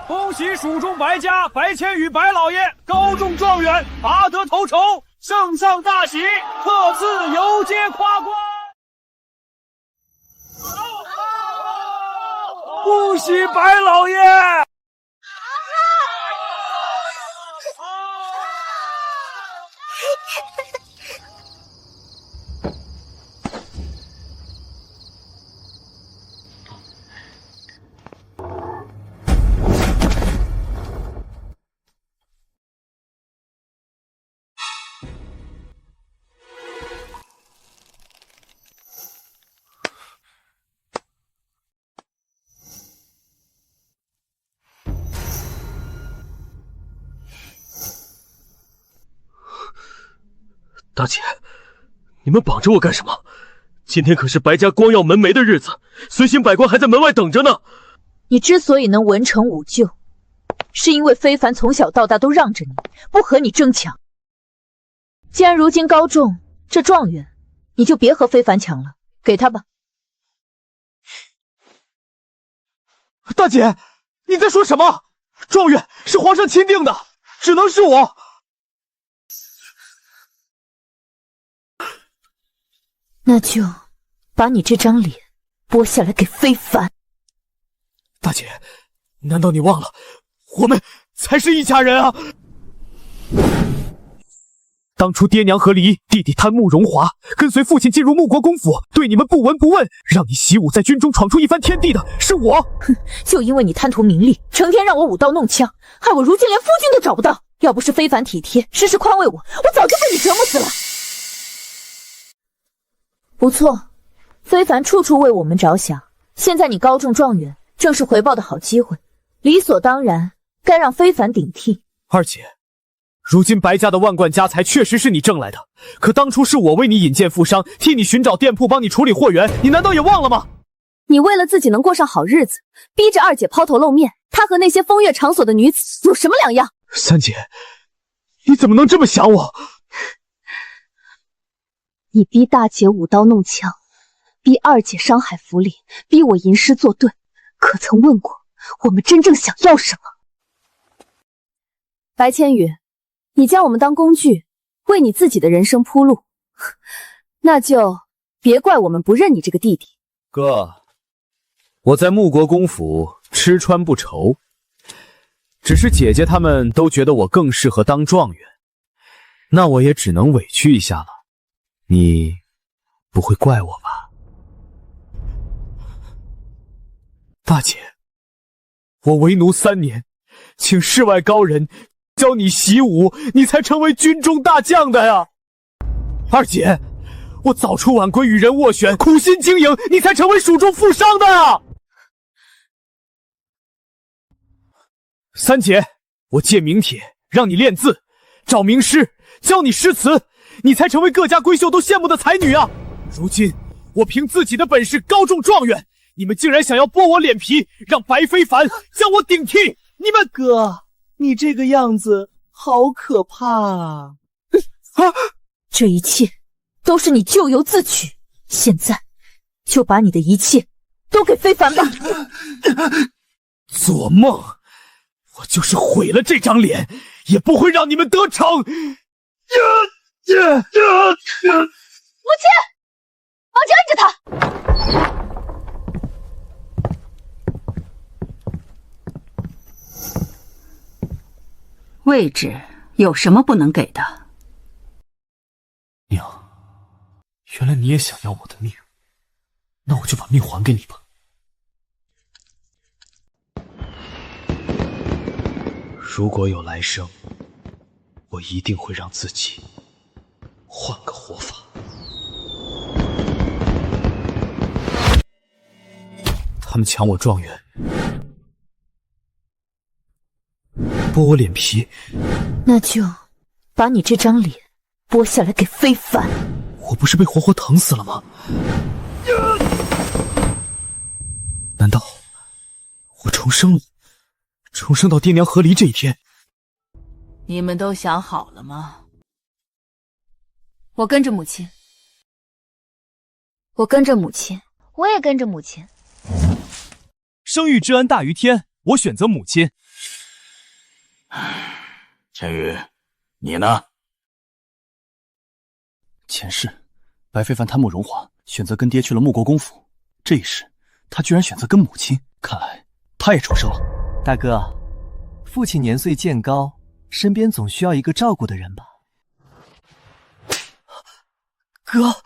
恭喜蜀中白家白千羽白老爷高中状元，拔得头筹，圣上大喜，特赐游街夸冠。恭喜白老爷！大姐，你们绑着我干什么？今天可是白家光耀门楣的日子，随行百官还在门外等着呢。你之所以能文成武就，是因为非凡从小到大都让着你，不和你争抢。既然如今高中这状元，你就别和非凡抢了，给他吧。大姐，你在说什么？状元是皇上钦定的，只能是我。那就把你这张脸剥下来给非凡。大姐，难道你忘了，我们才是一家人啊？当初爹娘和离，弟弟贪慕荣华，跟随父亲进入穆国公府，对你们不闻不问，让你习武在军中闯出一番天地的是我。哼，就因为你贪图名利，成天让我舞刀弄枪，害我如今连夫君都找不到。要不是非凡体贴，时时宽慰我早就被你折磨死了。不错，非凡处处为我们着想，现在你高中状元，正是回报的好机会，理所当然该让非凡顶替。二姐，如今白家的万贯家财确实是你挣来的，可当初是我为你引荐富商，替你寻找店铺，帮你处理货源，你难道也忘了吗？你为了自己能过上好日子，逼着二姐抛头露面，她和那些风月场所的女子有什么两样？三姐，你怎么能这么想我？你逼大姐舞刀弄枪，逼二姐伤海浮林，逼我吟诗作对，可曾问过我们真正想要什么？白千羽，你将我们当工具，为你自己的人生铺路，那就别怪我们不认你这个弟弟。哥，我在穆国公府吃穿不愁，只是姐姐她们都觉得我更适合当状元，那我也只能委屈一下了。你不会怪我吧？大姐，我为奴3年，请世外高人教你习武，你才成为军中大将的呀。二姐，我早出晚归与人斡旋，苦心经营，你才成为蜀中富商的呀。三姐，我借名帖让你练字，找名师教你诗词，你才成为各家闺秀都羡慕的才女啊！如今我凭自己的本事高中状元，你们竟然想要剥我脸皮，让白非凡将我顶替！你们哥，你这个样子好可怕啊！这一切都是你咎由自取，现在就把你的一切都给非凡吧！做梦！我就是毁了这张脸，也不会让你们得逞！母亲，王姐摁着他！位置有什么不能给的？娘，原来你也想要我的命，那我就把命还给你吧。如果有来生，我一定会让自己换个活法。他们抢我状元，剥我脸皮，那就把你这张脸剥下来给非凡。我不是被活活疼死了吗？难道我重生了？重生到爹娘和离这一天？你们都想好了吗？我跟着母亲。我跟着母亲。我也跟着母亲。生育之恩大于天，我选择母亲。千羽，你呢？前世，白非凡贪慕荣华，选择跟爹去了穆国公府。这一世，他居然选择跟母亲，看来他也重生了。大哥，父亲年岁渐高，身边总需要一个照顾的人吧？哥，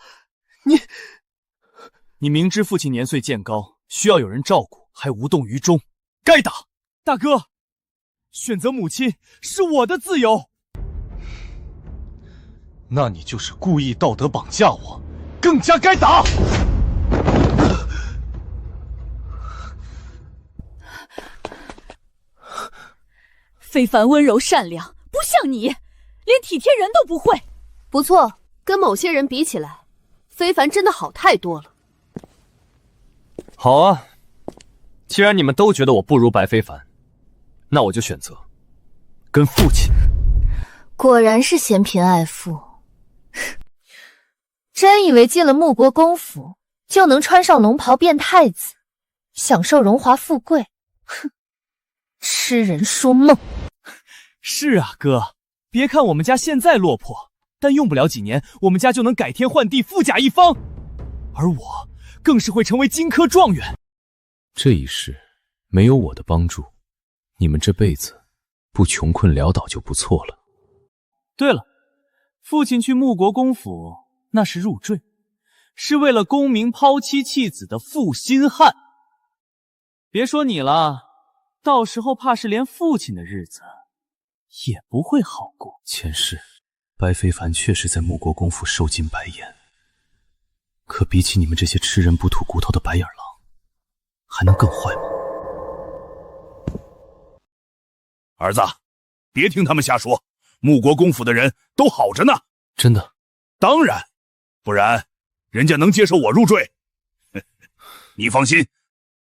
你明知父亲年岁渐高，需要有人照顾，还无动于衷，该打！大哥，选择母亲是我的自由。那你就是故意道德绑架我，更加该打！非凡温柔善良，不像你，连体贴人都不会。不错，跟某些人比起来，非凡真的好太多了。好啊，既然你们都觉得我不如白非凡，那我就选择跟父亲。果然是嫌贫爱富，真以为进了穆国公府就能穿上龙袍变太子，享受荣华富贵？哼，痴人说梦。是啊，哥，别看我们家现在落魄，但用不了几年，我们家就能改天换地，富甲一方。而我更是会成为金科状元。这一世没有我的帮助，你们这辈子不穷困潦倒就不错了。对了，父亲去穆国公府那是入赘，是为了功名抛妻弃子的负心汉。别说你了，到时候怕是连父亲的日子也不会好过。前世白非凡确实在穆国公府受尽白眼，可比起你们这些吃人不吐骨头的白眼狼，还能更坏吗？儿子，别听他们瞎说，穆国公府的人都好着呢。真的？当然，不然人家能接受我入赘？你放心，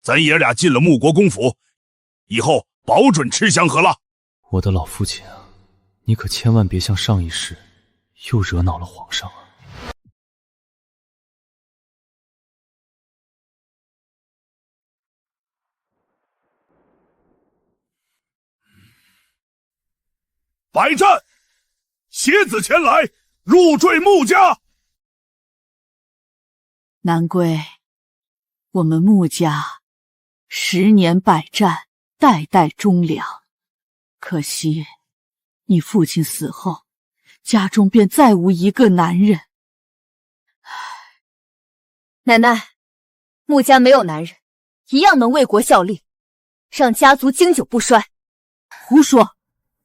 咱爷俩进了穆国公府，以后保准吃香喝辣。我的老父亲啊，你可千万别像上一世又惹恼了皇上啊！百战，携子前来，入赘穆家。南归，我们穆家10年百战，代代忠良。可惜你父亲死后，家中便再无一个男人。奶奶，穆家没有男人，一样能为国效力，让家族经久不衰。胡说！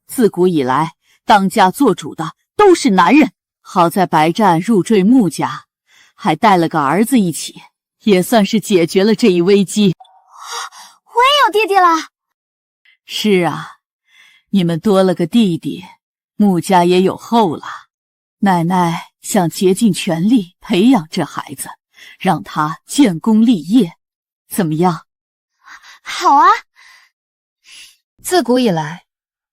自古以来，当家做主的都是男人。好在白战入赘穆家，还带了个儿子一起，也算是解决了这一危机。我也有弟弟了。是啊，你们多了个弟弟，穆家也有后了。奶奶想竭尽全力培养这孩子，让他建功立业，怎么样？好啊。自古以来，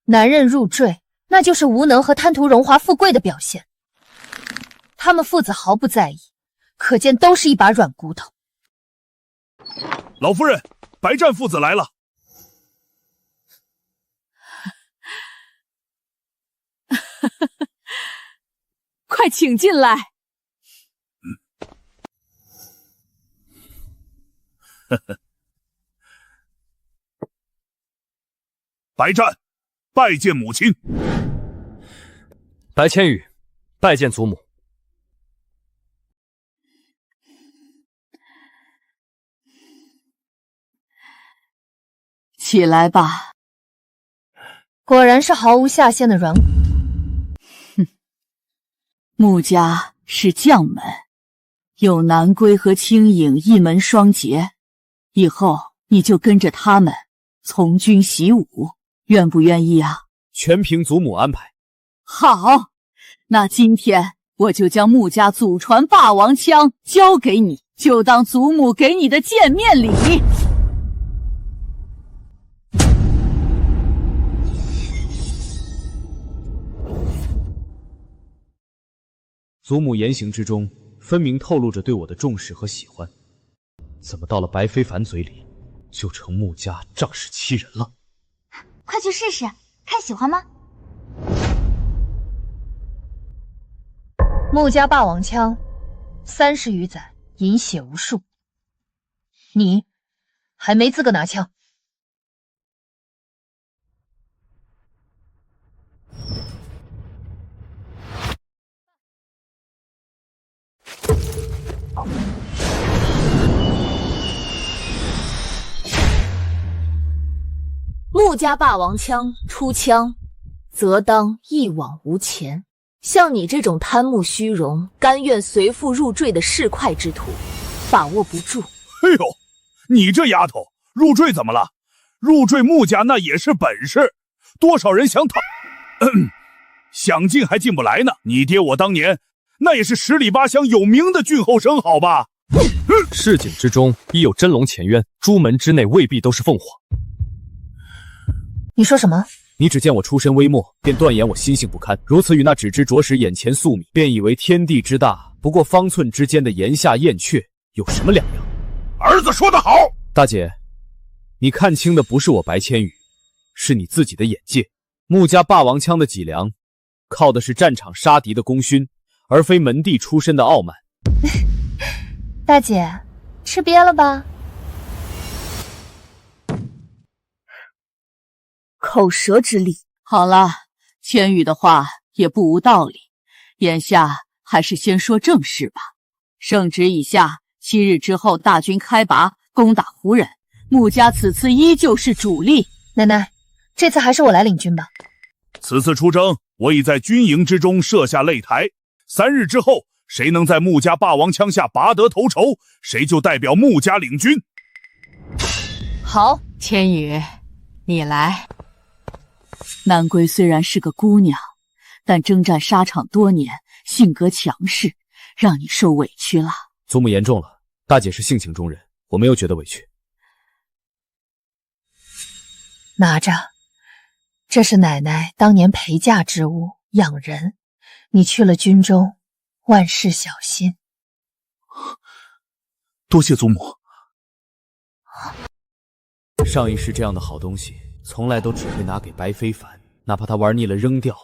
男人入赘，那就是无能和贪图荣华富贵的表现。他们父子毫不在意，可见都是一把软骨头。老夫人，白战父子来了。快请进来。白战，拜见母亲。白千羽，拜见祖母。起来吧。果然是毫无下限的软骨。哼，穆家是将门，有南归和青影一门双杰，以后你就跟着他们从军习武，愿不愿意啊？全凭祖母安排。好，那今天我就将穆家祖传霸王枪交给你，就当祖母给你的见面礼。祖母言行之中，分明透露着对我的重视和喜欢，怎么到了白非凡嘴里，就成穆家仗势欺人了？快去试试，看喜欢吗？穆家霸王枪，30余载，饮血无数。你还没资格拿枪。穆家霸王枪出枪，则当一往无前。像你这种贪慕虚荣、甘愿随父入赘的市侩之徒，把握不住。哎呦，你这丫头，入赘怎么了？入赘穆家那也是本事，多少人想想进还进不来呢。你爹我当年那也是10里8乡有名的郡后生，好吧？市井之中亦有真龙潜渊，朱门之内未必都是凤凰。你说什么？你只见我出身微末，便断言我心性不堪，如此与那只知着实眼前粟米，便以为天地之大不过方寸之间的檐下燕雀，有什么两样？儿子说得好，大姐，你看清的不是我白千羽，是你自己的眼界。穆家霸王枪的脊梁，靠的是战场杀敌的功勋，而非门第出身的傲慢。大姐，吃瘪了吧？口舌之力。好了，千羽的话也不无道理，眼下还是先说正事吧。圣旨已下，7日之后大军开拔，攻打胡人。穆家此次依旧是主力。奶奶，这次还是我来领军吧。此次出征，我已在军营之中设下擂台，3日之后，谁能在穆家霸王枪下拔得头筹，谁就代表穆家领军。好，千羽，你来。南归虽然是个姑娘，但征战沙场多年，性格强势，让你受委屈了。祖母言重了，大姐是性情中人，我没有觉得委屈。拿着，这是奶奶当年陪嫁之物，养人。你去了军中，万事小心。多谢祖母。上一世这样的好东西，从来都只会拿给白非凡，哪怕他玩腻了扔掉，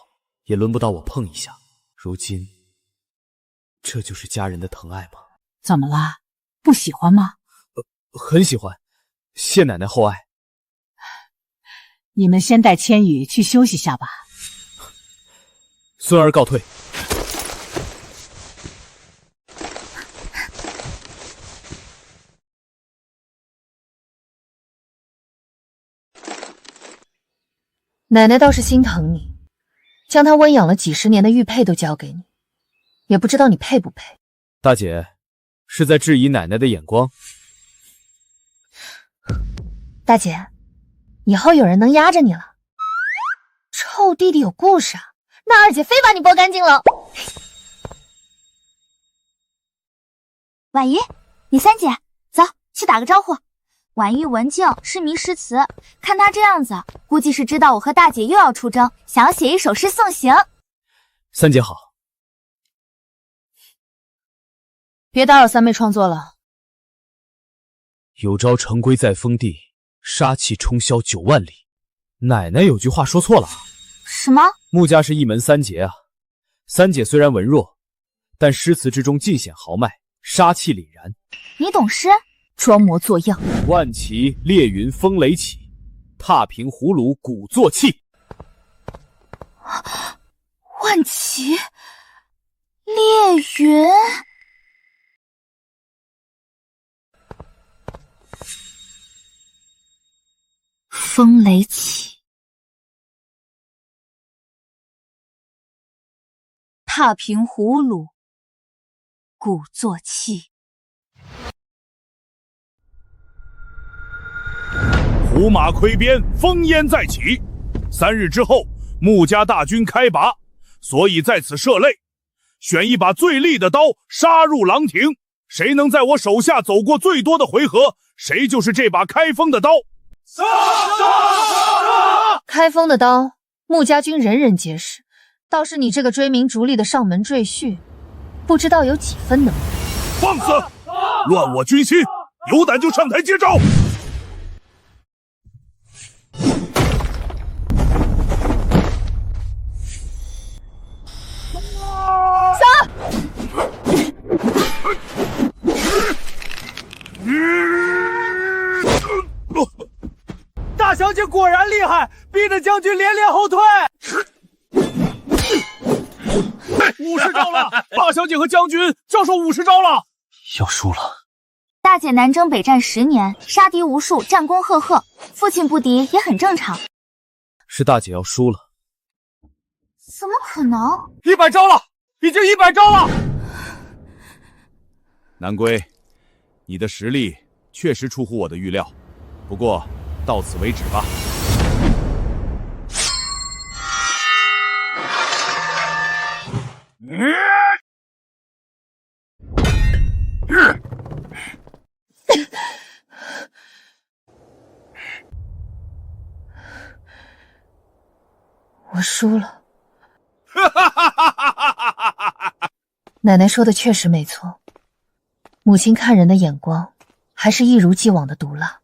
也轮不到我碰一下。如今，这就是家人的疼爱吗？怎么了？不喜欢吗？很喜欢，谢奶奶厚爱。你们先带千羽去休息下吧。孙儿告退。奶奶倒是心疼你，将她温养了几10年的玉佩都交给你，也不知道你配不配。大姐，是在质疑奶奶的眼光？大姐，以后有人能压着你了。臭弟弟有故事啊，那二姐非把你剥干净了。婉瑜，你三姐，走去打个招呼。婉玉文静，是名诗词，看她这样子，估计是知道我和大姐又要出征，想要写一首诗送行。三姐好。别打扰三妹创作了。有朝成归在封地，杀气冲霄9万里。奶奶有句话说错了啊。什么？穆家是一门三杰啊。三姐虽然文弱，但诗词之中尽显豪迈，杀气凛然。你懂诗？装模作样。万骑烈云风雷起，踏平葫芦鼓作气。万骑烈云，风雷起，踏平葫芦鼓作气。胡马窥边，烽烟再起。3日之后，穆家大军开拔，所以在此设擂，选一把最利的刀，杀入廊亭。谁能在我手下走过最多的回合，谁就是这把开封的刀。开封的刀，穆家军人人皆是，倒是你这个追名逐利的上门赘婿，不知道有几分能力。放肆！乱我军心，有胆就上台接招！大小姐果然厉害，逼得将军连连后退。50招了，大小姐和将军交手50招了，要输了。大姐南征北战10年，杀敌无数，战功赫赫，父亲不敌也很正常。是大姐要输了。怎么可能？100招了，已经100招了。南归，你的实力确实出乎我的预料，不过到此为止吧。我输了。奶奶说的确实没错，母亲看人的眼光还是一如既往的毒辣。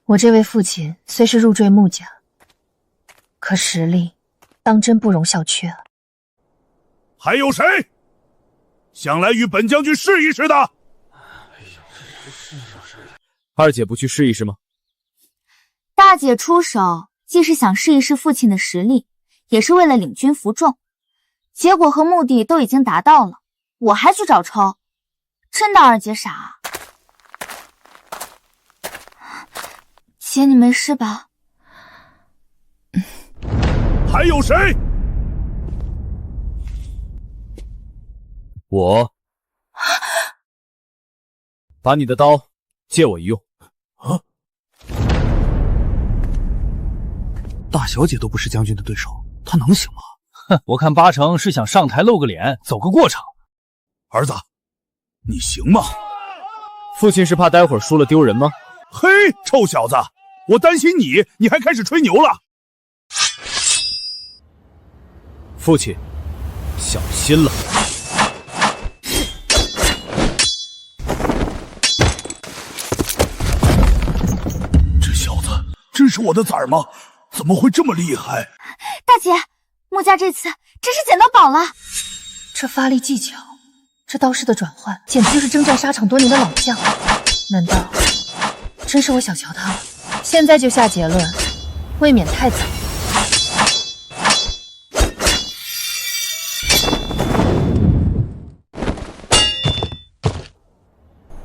我这位父亲虽是入赘穆家，可实力当真不容小觑啊。还有谁想来与本将军试一试的？二姐不去试一试吗？大姐出手，既是想试一试父亲的实力，也是为了领军服众。结果和目的都已经达到了，我还去找抽，真当二姐傻啊？姐，你没事吧？还有谁？我把你的刀借我一用。啊！大小姐都不是将军的对手，她能行吗？哼，我看八成是想上台露个脸，走个过场。儿子，你行吗？父亲是怕待会儿输了丢人吗？嘿，臭小子，我担心你，你还开始吹牛了。父亲，小心了。这小子真是我的崽儿吗？怎么会这么厉害？大姐，穆家这次真是捡到宝了。这发力技巧，这刀式的转换，简直就是征战沙场多年的老将。难道真是我小瞧他了？现在就下结论，未免太早。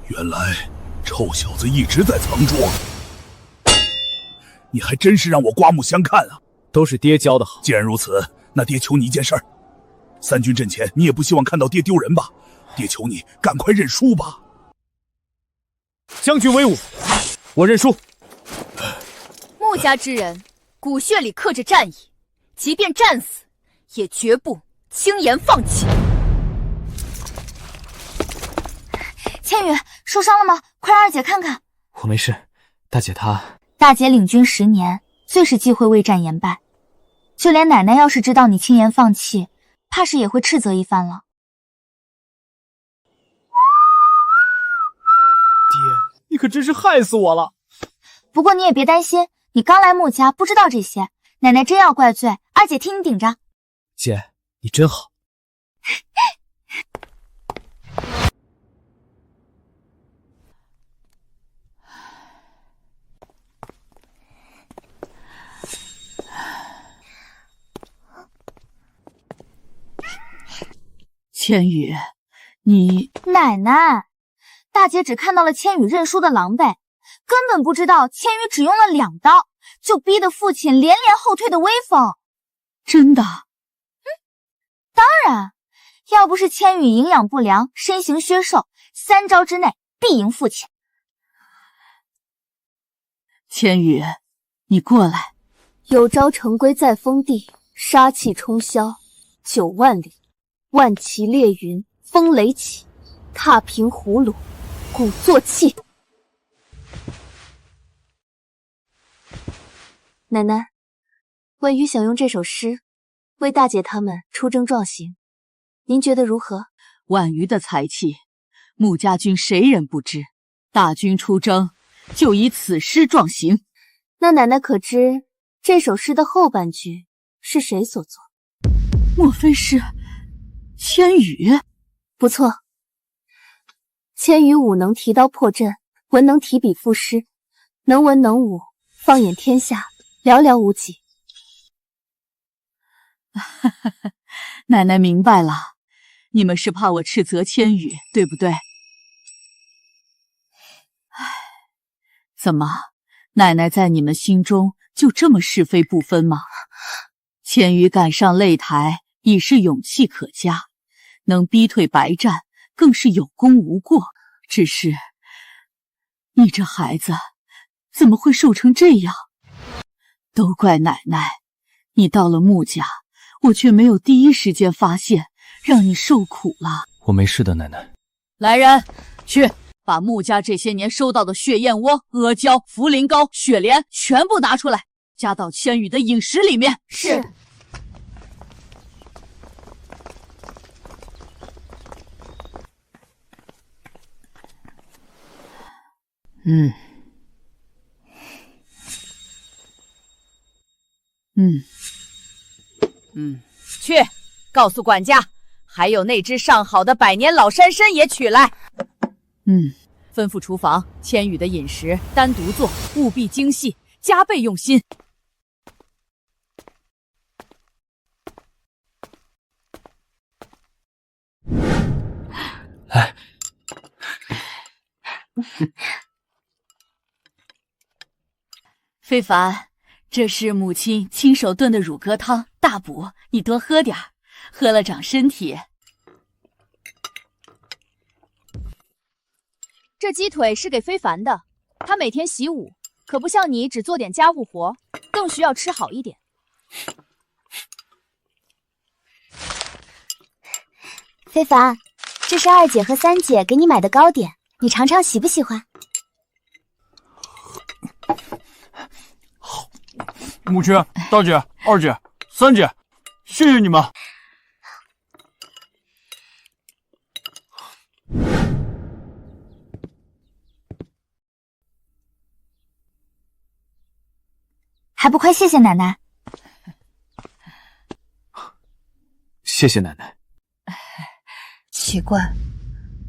原来臭小子一直在藏拙，你还真是让我刮目相看啊！都是爹教的好。既然如此，那爹求你一件事儿，3军阵前你也不希望看到爹丢人吧？爹求你赶快认输吧！将军威武，我认输。穆家之人，骨血里刻着战意，即便战死，也绝不轻言放弃。千羽受伤了吗？快让二姐看看。我没事，大姐她……大姐领军10年，最是忌讳未战言败，就连奶奶要是知道你轻言放弃，怕是也会斥责一番了。爹，你可真是害死我了。不过你也别担心，你刚来穆家，不知道这些，奶奶真要怪罪，二姐替你顶着。姐，你真好。千羽，你……奶奶，大姐只看到了千羽认输的狼狈，根本不知道千羽只用了2刀，就逼得父亲连连后退的威风。真的？当然，要不是千羽营养不良，身形削瘦，3招之内必赢父亲。千羽，你过来。有朝成归在封地，杀气冲霄9万里，万骑列云，风雷起，踏平胡虏，鼓作气。奶奶，婉瑜想用这首诗为大姐他们出征壮行，您觉得如何？婉瑜的才气，穆家军谁人不知？大军出征，就以此诗壮行。那奶奶可知这首诗的后半句是谁所作？莫非是千羽？不错，千羽武能提刀破阵，文能提笔赋诗，能文能武，放眼天下，寥寥无几。奶奶明白了，你们是怕我斥责千羽，对不对？唉，怎么，奶奶在你们心中就这么是非不分吗？千羽赶上擂台已是勇气可嘉，能逼退白战更是有功无过。只是你这孩子怎么会瘦成这样？都怪奶奶，你到了穆家，我却没有第一时间发现，让你受苦了。我没事的，奶奶。来人，去把穆家这些年收到的血燕窝、阿胶、茯苓膏、雪莲全部拿出来，加到千羽的饮食里面。是。去告诉管家，还有那只上好的百年老山参也取来。吩咐厨房千羽的饮食单独做，务必精细，加倍用心。来。非凡，这是母亲亲手炖的乳鸽汤，大补，你多喝点儿，喝了长身体。这鸡腿是给非凡的，他每天习武，可不像你只做点家务活，更需要吃好一点。非凡，这是二姐和三姐给你买的糕点，你尝尝喜不喜欢？母亲、大姐、二姐、三姐，谢谢你们。还不快谢谢奶奶！谢谢奶奶。奇怪，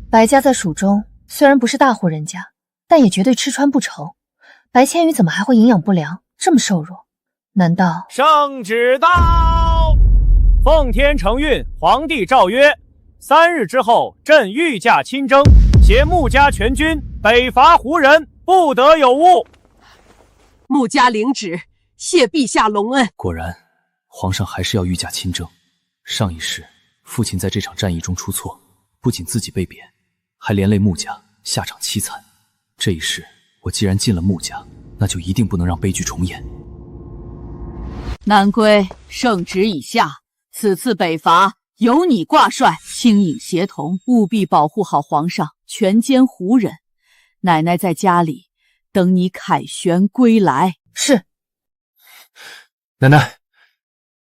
白家在蜀中虽然不是大户人家，但也绝对吃穿不愁。白千羽怎么还会营养不良，这么瘦弱？难道……圣旨到！奉天承运，皇帝诏曰：3日之后，朕御驾亲征，携穆家全军北伐胡人，不得有误。穆家领旨，谢陛下隆恩。果然，皇上还是要御驾亲征。上一世，父亲在这场战役中出错，不仅自己被贬，还连累穆家，下场凄惨。这一世，我既然进了穆家，那就一定不能让悲剧重演。南归，圣旨已下，此次北伐由你挂帅，轻影协同，务必保护好皇上，全歼胡人。奶奶在家里等你凯旋归来。是。奶奶，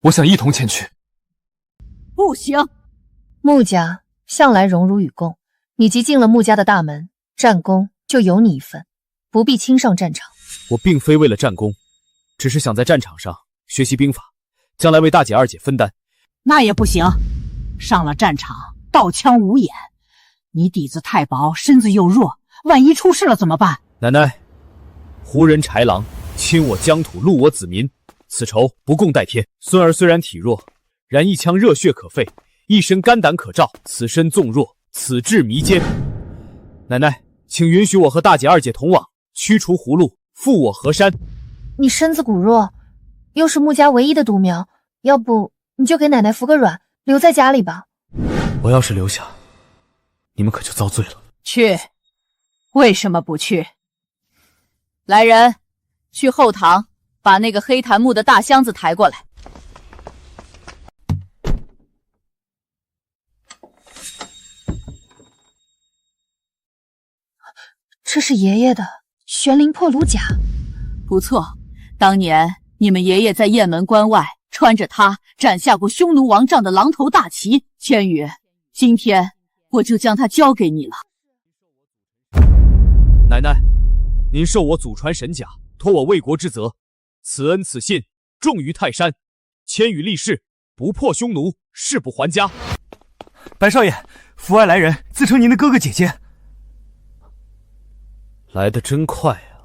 我想一同前去。不行，穆家向来荣辱与共，你既进了穆家的大门，战功就有你一份，不必亲上战场。我并非为了战功，只是想在战场上学习兵法，将来为大姐二姐分担。那也不行，上了战场刀枪无眼，你底子太薄，身子又弱，万一出事了怎么办？奶奶，胡人豺狼侵我疆土，戮我子民，此仇不共戴天。孙儿虽然体弱，然一腔热血可废，一身肝胆可照，此身纵弱，此志弥坚。奶奶，请允许我和大姐二姐同往，驱除胡戮，复我河山。你身子骨弱，又是穆家唯一的独苗，要不你就给奶奶服个软，留在家里吧。我要是留下，你们可就遭罪了。去，为什么不去？来人，去后堂把那个黑檀木的大箱子抬过来。这是爷爷的玄灵破炉甲。不错，当年你们爷爷在雁门关外穿着它斩下过匈奴王帐的狼头大旗。千羽，今天我就将它交给你了。奶奶，您受我祖传神甲，托我为国之责，此恩此信重于泰山。千羽立誓，不破匈奴，誓不还家。白少爷，府外来人自称您的哥哥姐姐。来得真快啊！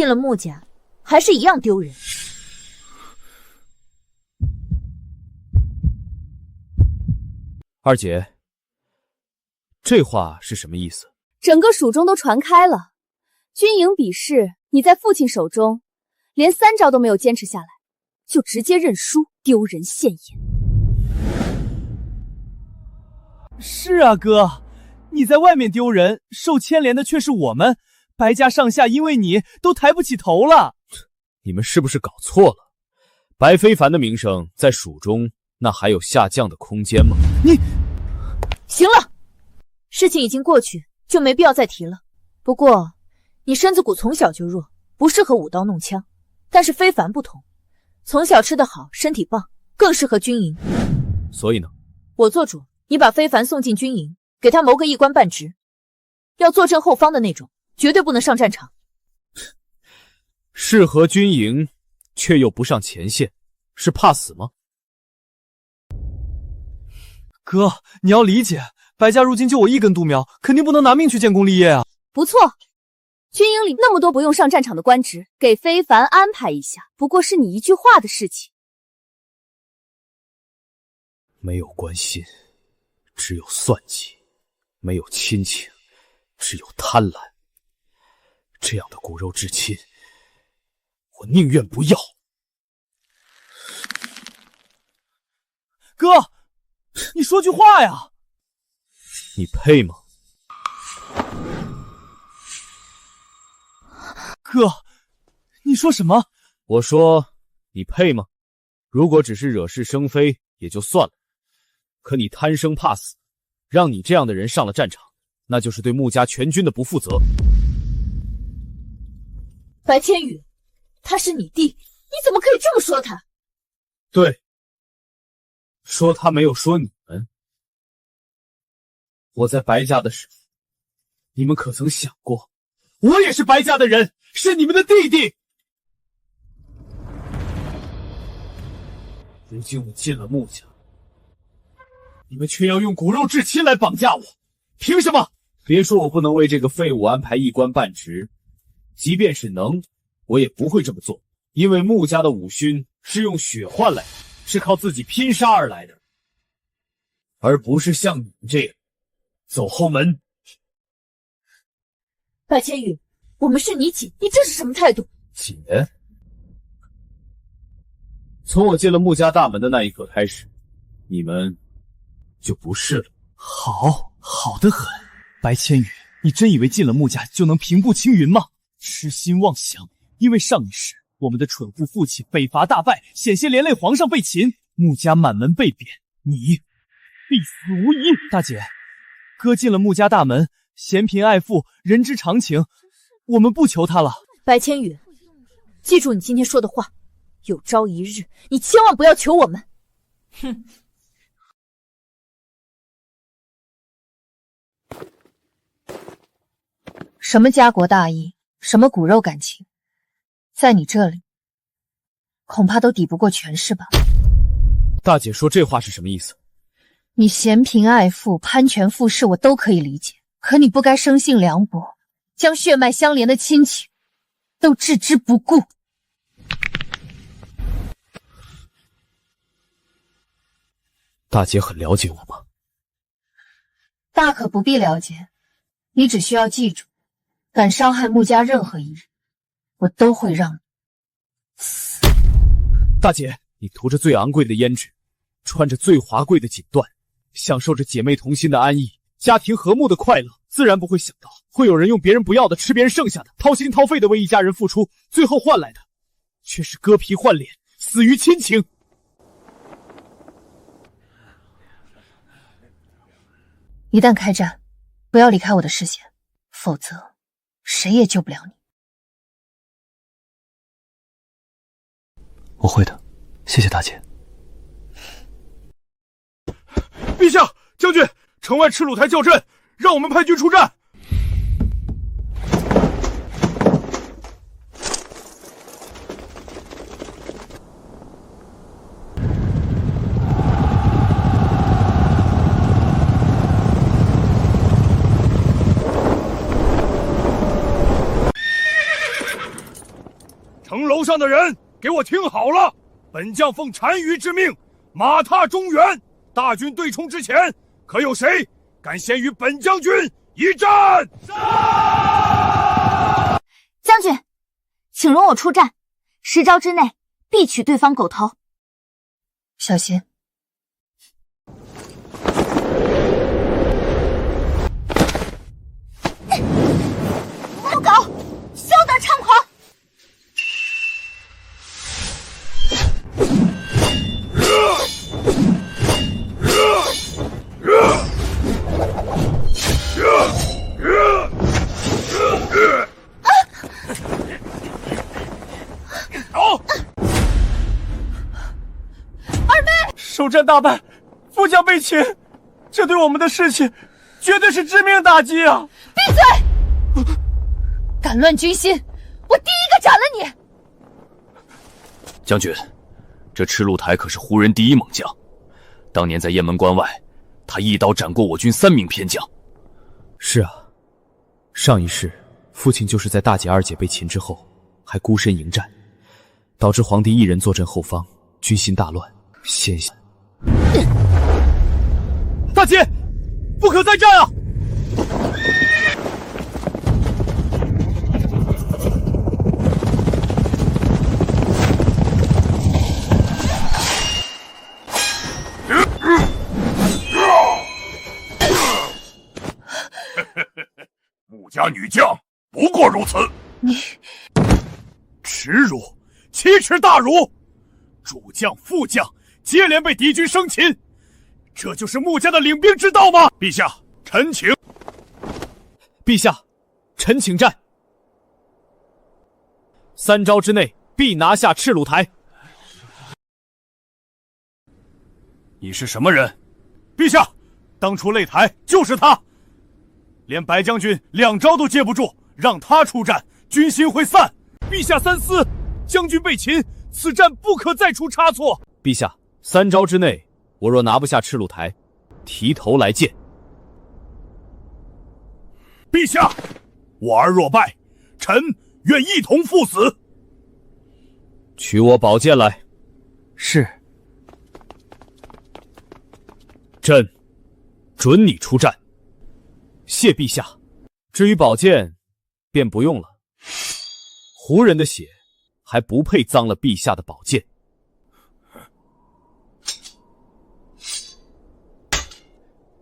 进了穆家，还是一样丢人。二姐，这话是什么意思？整个蜀中都传开了，军营比试，你在父亲手中连3招都没有坚持下来，就直接认输，丢人现眼。是啊，哥，你在外面丢人，受牵连的却是我们，白家上下因为你都抬不起头了。你们是不是搞错了？白非凡的名声在蜀中，那还有下降的空间吗？你行了，事情已经过去，就没必要再提了。不过，你身子骨从小就弱，不适合舞刀弄枪。但是非凡不同，从小吃得好，身体棒，更适合军营。所以呢？我做主，你把非凡送进军营，给他谋个一官半职，要坐镇后方的那种，绝对不能上战场。适合军营，却又不上前线，是怕死吗？哥，你要理解，白家如今就我一根独苗，肯定不能拿命去建功立业啊。不错，军营里那么多不用上战场的官职，给非凡安排一下，不过是你一句话的事情。没有关心，只有算计；没有亲情，只有贪婪。这样的骨肉至亲，我宁愿不要。哥，你说句话呀！你配吗？哥，你说什么？我说你配吗？如果只是惹是生非也就算了，可你贪生怕死，让你这样的人上了战场，那就是对穆家全军的不负责。白天宇，他是你弟，你怎么可以这么说他？对，说他没有说你们。我在白家的时候，你们可曾想过，我也是白家的人，是你们的弟弟。如今我进了穆家，你们却要用骨肉至亲来绑架我，凭什么？别说我不能为这个废物安排一官半职，即便是能，我也不会这么做，因为穆家的武勋是用血换来的，是靠自己拼杀而来的，而不是像你们这样走后门。白千羽，我们是你姐，你这是什么态度？姐，从我进了穆家大门的那一刻开始，你们就不是了。好得很。白千羽，你真以为进了穆家就能平步青云吗？痴心妄想！因为上一世我们的蠢父父亲北伐大败，险些连累皇上被擒，穆家满门被贬，你必死无疑。大姐，哥进了穆家大门，嫌贫爱富，人之常情，我们不求他了。白千羽，记住你今天说的话，有朝一日你千万不要求我们。哼！什么家国大义，什么骨肉感情，在你这里恐怕都抵不过权势吧。大姐说这话是什么意思？你嫌贫爱富、攀权附势，我都可以理解，可你不该生性凉薄，将血脉相连的亲情都置之不顾。大姐很了解我吗？大可不必了解，你只需要记住，敢伤害穆家任何一人，我都会让你死。大姐，你涂着最昂贵的胭脂，穿着最华贵的锦缎，享受着姐妹同心的安逸，家庭和睦的快乐，自然不会想到会有人用别人不要的吃别人剩下的，掏心掏肺的为一家人付出，最后换来的却是割皮换脸，死于亲情。一旦开战，不要离开我的视线，否则谁也救不了你。我会的，谢谢大姐。陛下，将军，城外赤鹿台叫阵，让我们派军出战。城楼上的人，给我听好了！本将奉单于之命，马踏中原。大军对冲之前，可有谁敢先与本将军一战？将军，请容我出战，10招之内必取对方狗头。小心！不搞，休得猖狂！首战大败，副将被擒，这对我们的士气绝对是致命打击啊！闭嘴！敢乱军心，我第一个斩了你！将军，这赤鹿台可是胡人第一猛将，当年在雁门关外，他一刀斩过我军3名偏将。是啊，上一世父亲就是在大姐二姐被擒之后，还孤身迎战，导致皇帝一人坐镇后方，军心大乱，险些。大姐，不可再战啊！穆家女将不过如此。你耻辱，奇耻大辱！主将、副将接连被敌军生擒，这就是穆家的领兵之道吗？陛下，臣请。陛下，臣请战。3招之内必拿下赤鹿台。你是什么人？陛下，当初擂台就是他，连白将军2招都接不住，让他出战，军心会散。陛下三思，将军被擒，此战不可再出差错。陛下，3招之内，我若拿不下赤鹿台，提头来见。陛下，我儿若败，臣愿一同赴死。取我宝剑来。是。朕准你出战。谢陛下。至于宝剑，便不用了。胡人的血还不配脏了陛下的宝剑。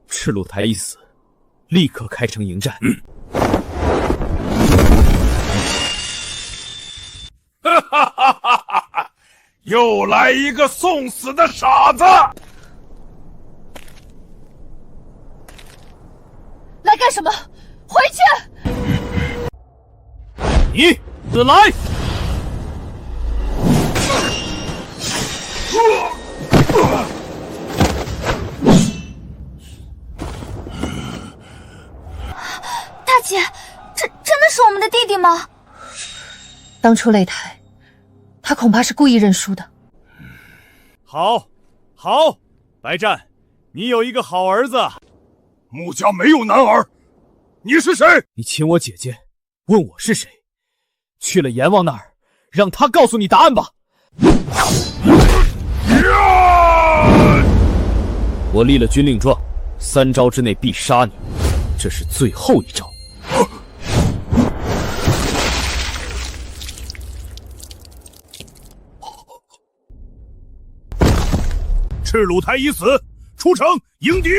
赤鹿台一死，立刻开城迎战。又来一个送死的傻子！来干什么？回去！你自来！大姐，这真的是我们的弟弟吗？当初擂台，他恐怕是故意认输的。好，好，白战，你有一个好儿子。穆家没有男儿，你是谁？你请我姐姐，问我是谁？去了阎王那儿，让他告诉你答案吧。我立了军令状，3招之内必杀你，这是最后一招。赤鹿台已死，出城迎敌。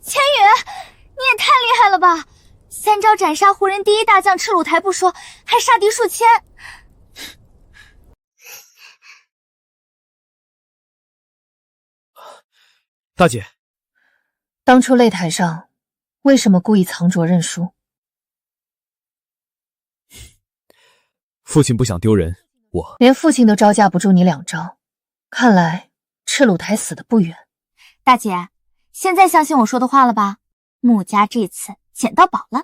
千羽，你也太厉害了吧！3招斩杀胡人第一大将赤鹿台不说，还杀敌数千。大姐，当初擂台上为什么故意藏拙认输？父亲不想丢人，我连父亲都招架不住你2招，看来赤鹿台死的不远。大姐，现在相信我说的话了吧？穆家这次捡到宝了。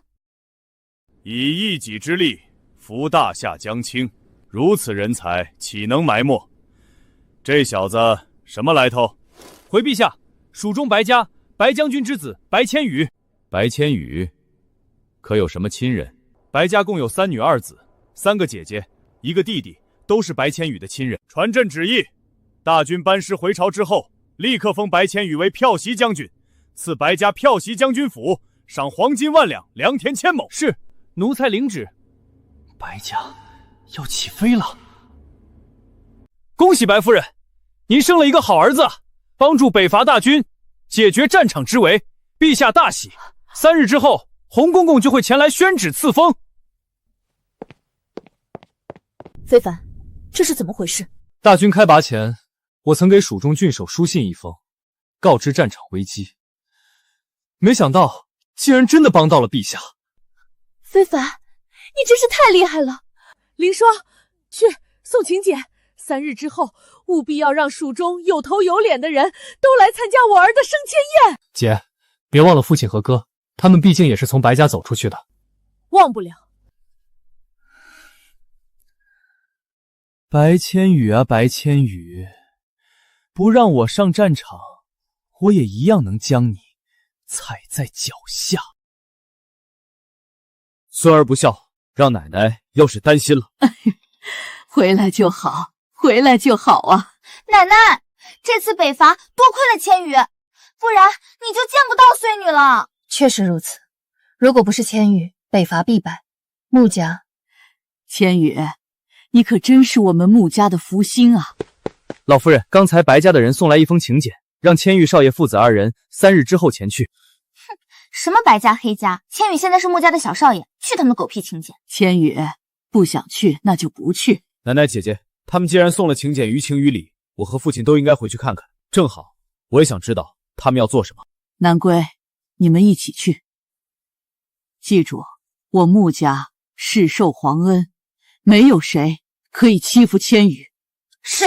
以一己之力扶大夏将倾，如此人才岂能埋没？这小子什么来头？回陛下，蜀中白家白将军之子白千羽。白千羽，可有什么亲人？白家共有3女2子，3个姐姐，1个弟弟，都是白千羽的亲人。传朕旨意，大军班师回朝之后，立刻封白千羽为骠骑将军，赐白家骠骑将军府，赏黄金100两，良田1000亩。是，奴才领旨。白家要起飞了！恭喜白夫人，您生了一个好儿子，帮助北伐大军，解决战场之围，陛下大喜。3日之后，洪公公就会前来宣旨赐封。非凡，这是怎么回事？大军开拔前，我曾给蜀中郡守书信一封，告知战场危机。没想到，竟然真的帮到了陛下。非凡，你真是太厉害了！凌霜，去送请柬。3日之后，务必要让蜀中有头有脸的人都来参加我儿的升迁宴。姐，别忘了父亲和哥，他们毕竟也是从白家走出去的。忘不了。白千羽啊，白千羽，不让我上战场，我也一样能将你踩在脚下。孙儿不孝，让奶奶要是担心了。回来就好，回来就好啊！奶奶，这次北伐多亏了千羽，不然你就见不到孙女了。确实如此，如果不是千羽，北伐必败。穆家，千羽，你可真是我们穆家的福星啊！老夫人，刚才白家的人送来一封请柬，让千羽少爷父子2人3日之后前去。哼，什么白家黑家，千羽现在是穆家的小少爷，去他们的狗屁请柬！千羽不想去，那就不去。奶奶姐姐，他们既然送了请柬，于情于理，我和父亲都应该回去看看。正好，我也想知道他们要做什么。南归，你们一起去。记住，我穆家世受皇恩，没有谁可以欺负千羽。是。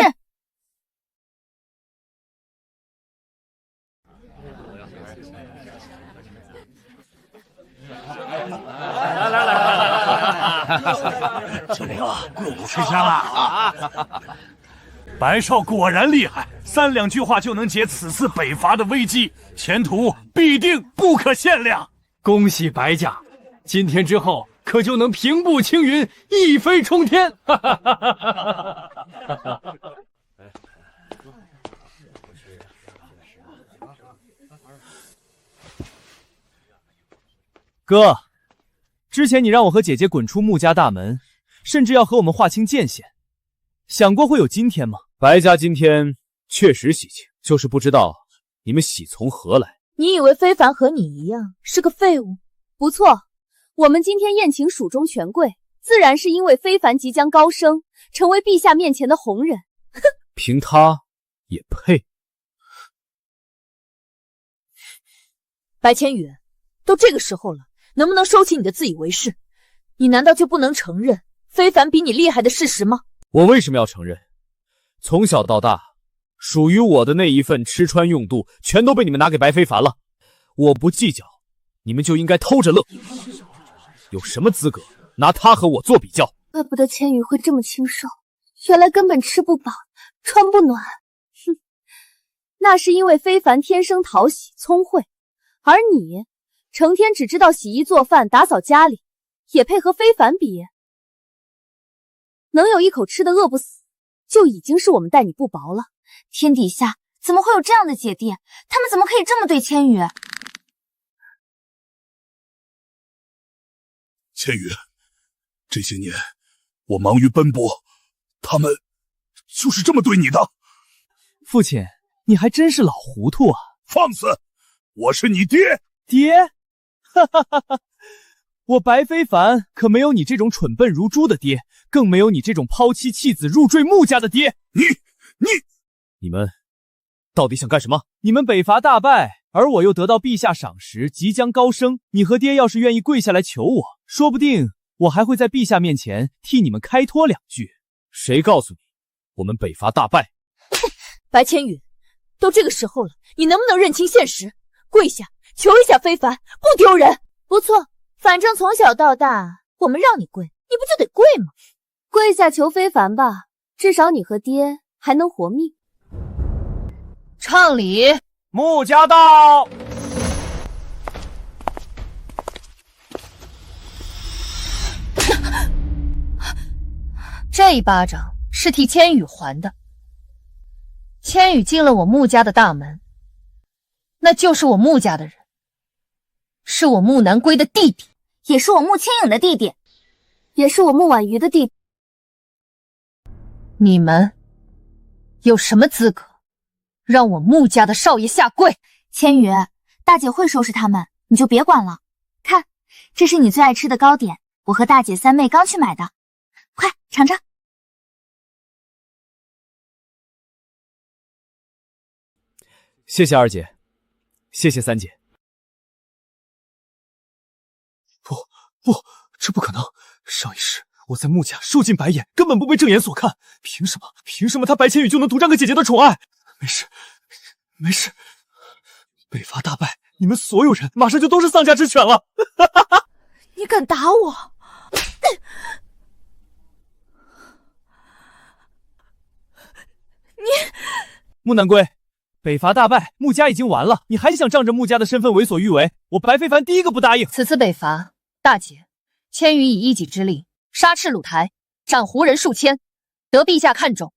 这个过不吃香了啊！白少果然厉害，3两句话就能解此次北伐的危机，前途必定不可限量。恭喜白家，今天之后可就能平步青云，一飞冲天！哥，之前你让我和姐姐滚出穆家大门，甚至要和我们划清界限，想过会有今天吗？白家今天确实喜庆，就是不知道你们喜从何来。你以为非凡和你一样是个废物？不错，我们今天宴请蜀中权贵，自然是因为非凡即将高升，成为陛下面前的红人。哼，凭他也配？白千羽，都这个时候了，能不能收起你的自以为是？你难道就不能承认非凡比你厉害的事实吗？我为什么要承认？从小到大，属于我的那一份吃穿用度，全都被你们拿给白非凡了。我不计较，你们就应该偷着乐。有什么资格拿他和我做比较？怪不得千羽会这么清瘦，原来根本吃不饱，穿不暖。哼，那是因为非凡天生讨喜聪慧，而你成天只知道洗衣做饭打扫家里，也配和非凡比？能有一口吃的饿不死，就已经是我们待你不薄了。天底下怎么会有这样的姐弟？他们怎么可以这么对千羽？千羽，这些年我忙于奔波，他们就是这么对你的。父亲，你还真是老糊涂啊！放肆！我是你爹。爹？哈哈哈哈！我白非凡可没有你这种蠢笨如猪的爹，更没有你这种抛妻弃子入赘穆家的爹。你们到底想干什么？你们北伐大败，而我又得到陛下赏识，即将高升。你和爹要是愿意跪下来求我，说不定我还会在陛下面前替你们开脱2句。谁告诉你我们北伐大败？白千羽，都这个时候了，你能不能认清现实，跪下求一下非凡，不丢人？不错，反正从小到大我们让你跪，你不就得跪吗？跪下求非凡吧，至少你和爹还能活命。畅礼。穆家到。这一巴掌是替千羽还的。千羽进了我穆家的大门，那就是我穆家的人，是我穆南归的弟弟，也是我穆青影的弟弟，也是我穆婉瑜的弟弟。你们有什么资格让我穆家的少爷下跪？千羽，大姐会收拾他们，你就别管了。看，这是你最爱吃的糕点，我和大姐三妹刚去买的，快尝尝。谢谢二姐，谢谢三姐。不，这不可能！上一世我在穆家受尽白眼，根本不被正眼所看，凭什么他白千羽就能独占个姐姐的宠爱？没事，北伐大败，你们所有人马上就都是丧家之犬了。你敢打我？穆南归，北伐大败，穆家已经完了，你还想仗着穆家的身份为所欲为？我白非凡第一个不答应。此次北伐，大姐千羽以一己之力杀赤鲁台，斩胡人数千，得陛下看重，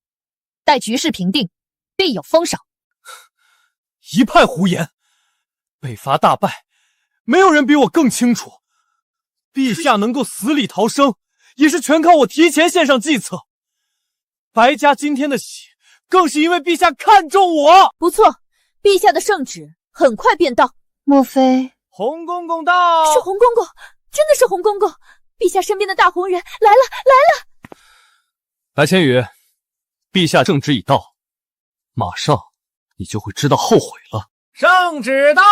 待局势平定，必有封赏。一派胡言！北伐大败，没有人比我更清楚。陛下能够死里逃生，也是全靠我提前献上计策。白家今天的喜，更是因为陛下看重我。不错，陛下的圣旨很快便到。莫非洪公公到？是洪公公，真的是洪公公！陛下身边的大红人来了！白千羽，陛下圣旨已到，马上你就会知道后悔了。圣旨到！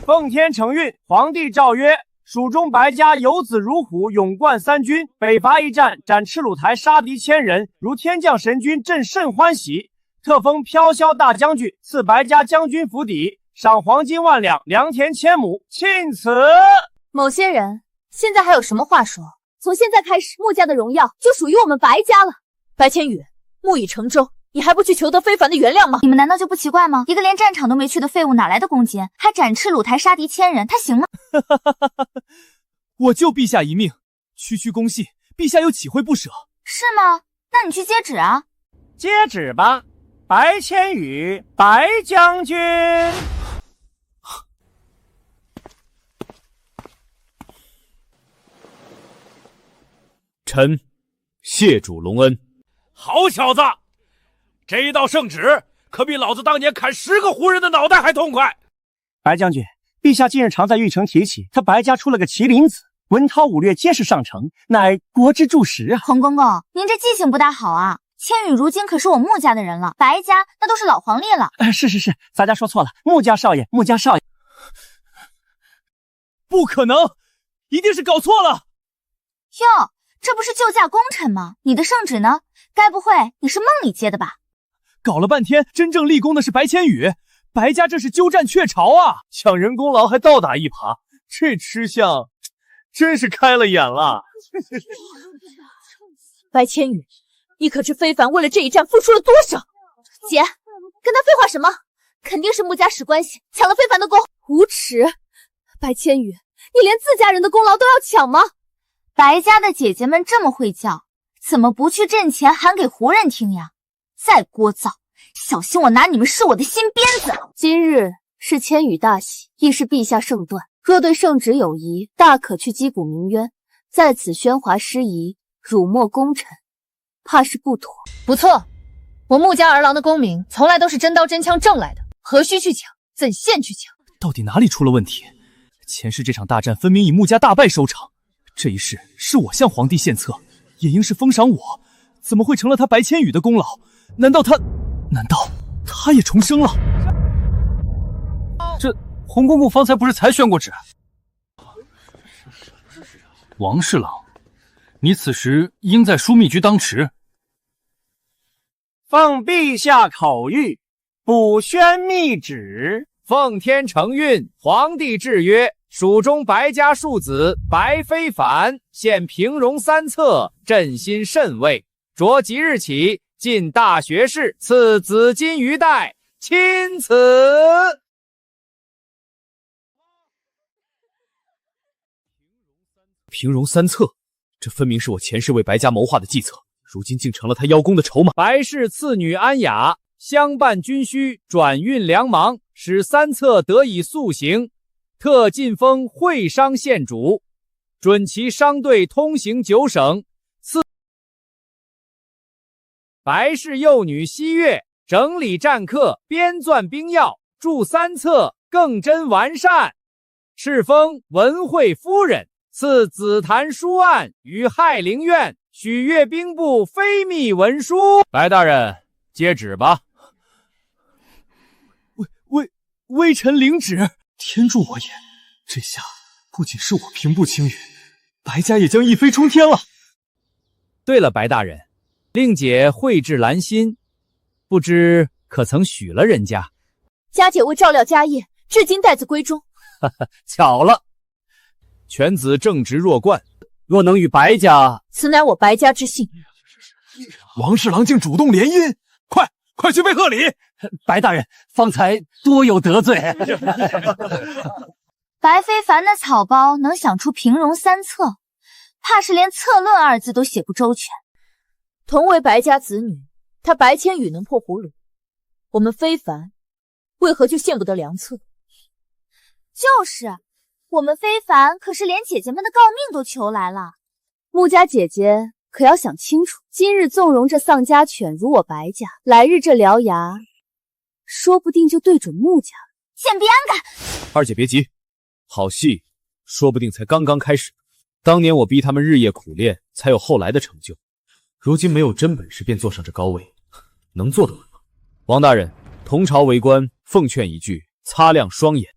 奉天承运，皇帝诏曰：蜀中白家有子如虎，勇冠三军，北伐一战，斩赤鲁台，杀敌1000人，如天降神君，朕甚欢喜。特封飘萧大将军，赐白家将军府邸，赏黄金1万两，良田1000亩，钦此。某些人现在还有什么话说？从现在开始，穆家的荣耀就属于我们白家了。白千羽，木已成舟，你还不去求得非凡的原谅吗？你们难道就不奇怪吗？一个连战场都没去的废物哪来的公斤？还斩赤鲁台杀敌1000人，他行吗？我救陛下一命，区区公戏，陛下又岂会不舍？是吗？那你去接旨啊！接旨吧，白千羽，白将军。臣谢主隆恩。好小子，这一道圣旨可比老子当年砍10个胡人的脑袋还痛快。白将军，陛下近日常在御城提起，他白家出了个麒麟子，文韬武略皆是上乘，乃国之柱石啊！洪公公，您这记性不大好啊！千羽如今可是我穆家的人了，白家那都是老黄历了。是，咱家说错了，穆家少爷。不可能，一定是搞错了。哟，这不是救驾功臣吗？你的圣旨呢？该不会你是梦里接的吧？搞了半天，真正立功的是白千羽，白家这是鸠占鹊巢啊！抢人功劳还倒打一耙，这吃相真是开了眼了。白千羽，你可知非凡为了这一战付出了多少？姐，跟他废话什么？肯定是穆家使关系抢了非凡的功，无耻！白千羽，你连自家人的功劳都要抢吗？白家的姐姐们这么会叫，怎么不去阵前喊给胡人听呀？再聒噪，小心我拿你们试我的新鞭子！今日是千羽大喜，亦是陛下圣断，若对圣旨有疑，大可去击鼓鸣冤，在此喧哗失仪，辱没功臣，怕是不妥。不错，我穆家儿郎的功名从来都是真刀真枪挣来的，何须去抢？怎现去抢？到底哪里出了问题？前世这场大战分明以穆家大败收场，这一世是我向皇帝献策，也应是封赏我，怎么会成了他白千羽的功劳？难道他也重生了？这洪公公方才不是才宣过旨？王侍郎，你此时应在枢密局当值。奉陛下口谕，补宣密旨。奉天承运，皇帝制曰：蜀中白家庶子白非凡，现平戎3册，朕心甚慰。着即日起，进大学士，赐紫金鱼带，钦此。平戎三策，这分明是我前世为白家谋划的计策，如今竟成了他邀功的筹码。白氏次女安雅相伴军需，转运粮芒，使三策得以速行。特进封会商县主，准其商队通行9省。白氏幼女西月整理战客，编纂兵要，著三策，更臻完善。敕封文惠夫人，赐紫檀书案与亥陵院，许阅兵部飞密文书。白大人，接旨吧。微臣领旨。天助我也！这下不仅是我平步青云，白家也将一飞冲天了。对了，白大人，令姐绘制兰心，不知可曾许了人家？佳姐为照料家业，至今待字闺中。巧了，犬子正直弱冠，若能与白家，此乃我白家之幸。王侍郎竟主动联姻，快去备贺礼！白大人，方才多有得罪。白非凡的草包能想出平戎三策，怕是连策论二字都写不周全。同为白家子女，他白千羽能破葫芦，我们非凡为何就见不得良策？就是，我们非凡可是连姐姐们的诰命都求来了。穆家姐姐可要想清楚，今日纵容这丧家犬如我白家，来日这獠牙说不定就对准穆家。简必安敢！二姐别急，好戏说不定才刚刚开始。当年我逼他们日夜苦练，才有后来的成就。如今没有真本事便坐上这高位，能坐得稳吗？王大人，同朝为官，奉劝一句，擦亮双眼。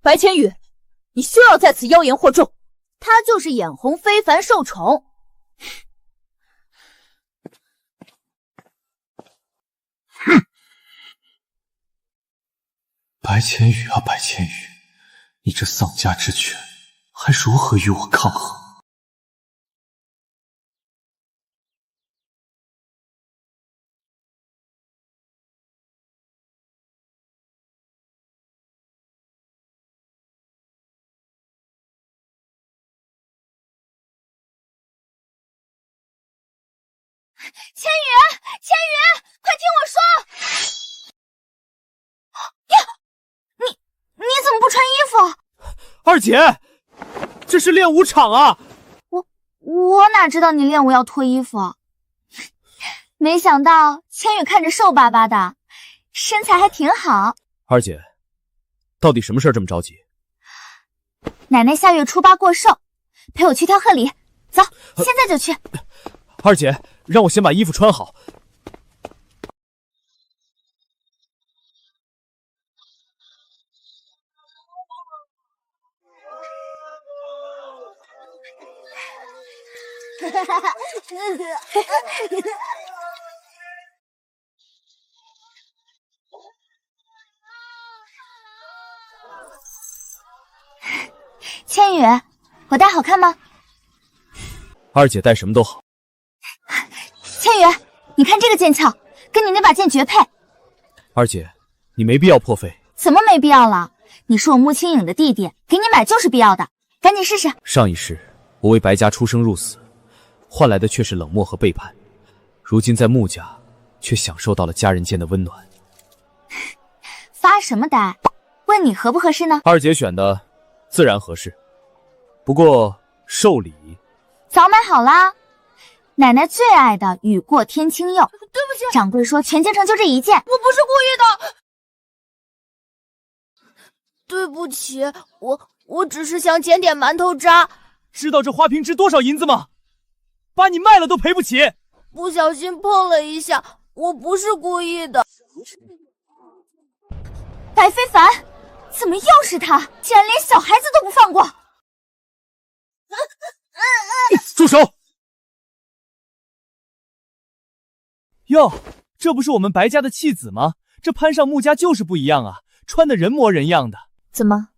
白千羽，你休要在此妖言惑众。他就是眼红非凡受宠。哼！白千羽啊，白千羽，你这丧家之犬，还如何与我抗衡？千羽，千羽，快听我说！呀，你怎么不穿衣服？二姐，这是练武场啊！我哪知道你练武要脱衣服？没想到千羽看着瘦巴巴的，身材还挺好。二姐，到底什么事儿这么着急？奶奶下月初8过寿，陪我去挑贺礼，走，现在就去。二姐，让我先把衣服穿好。千羽，我戴好看吗？二姐戴什么都好。千羽，你看这个剑鞘，跟你那把剑绝配。二姐，你没必要破费。怎么没必要了？你是我穆青影的弟弟，给你买就是必要的，赶紧试试。上一世我为白家出生入死，换来的却是冷漠和背叛，如今在穆家，却享受到了家人间的温暖。发什么呆？问你合不合适呢？二姐选的自然合适，不过寿礼早买好啦。奶奶最爱的雨过天青釉。对不起，掌柜说全京城就这一件。我不是故意的。对不起，我只是想捡点馒头渣。知道这花瓶值多少银子吗？把你卖了都赔不起。不小心碰了一下，我不是故意的。白非凡，怎么又是他？竟然连小孩子都不放过！住手！哟，这不是我们白家的弃子吗？这攀上穆家就是不一样啊，穿的人模人样的。怎么，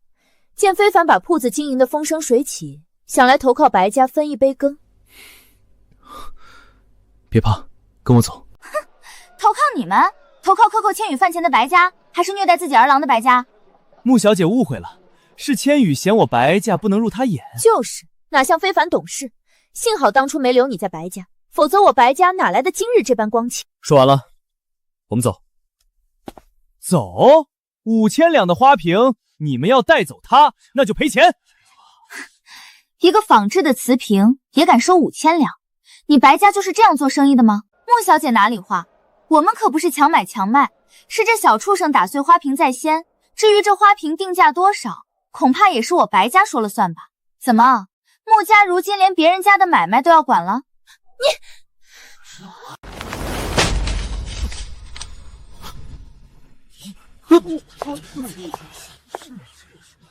见非凡把铺子经营的风生水起，想来投靠白家分一杯羹？别怕，跟我走。哼，投靠你们？投靠克扣千羽饭钱的白家，还是虐待自己儿郎的白家？穆小姐误会了，是千羽嫌我白家不能入她眼。就是，哪像非凡懂事，幸好当初没留你在白家，否则我白家哪来的今日这般光景？说完了，我们走。走？5000两的花瓶，你们要带走它，那就赔钱。一个仿制的瓷瓶也敢收5000两？你白家就是这样做生意的吗？穆小姐哪里话，我们可不是强买强卖，是这小畜生打碎花瓶在先。至于这花瓶定价多少，恐怕也是我白家说了算吧？怎么，穆家如今连别人家的买卖都要管了？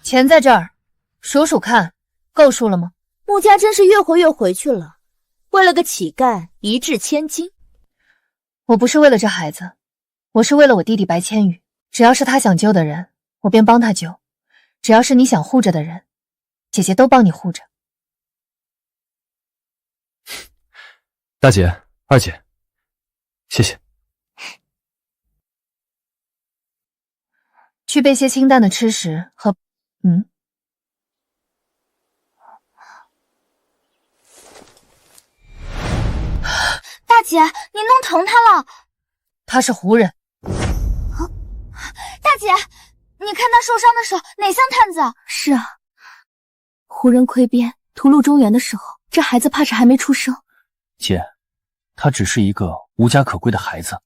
钱在这儿，数数看，够数了吗？穆家真是越活越回去了，为了个乞丐一掷千金。我不是为了这孩子，我是为了我弟弟白千羽。只要是他想救的人，我便帮他救；只要是你想护着的人，姐姐都帮你护着。大姐、二姐，谢谢。去备些清淡的吃食和……大姐，你弄疼他了。他是胡人。大姐，你看他受伤的手哪像探子？是啊，胡人窥边屠戮中原的时候，这孩子怕是还没出生。姐，他只是一个无家可归的孩子。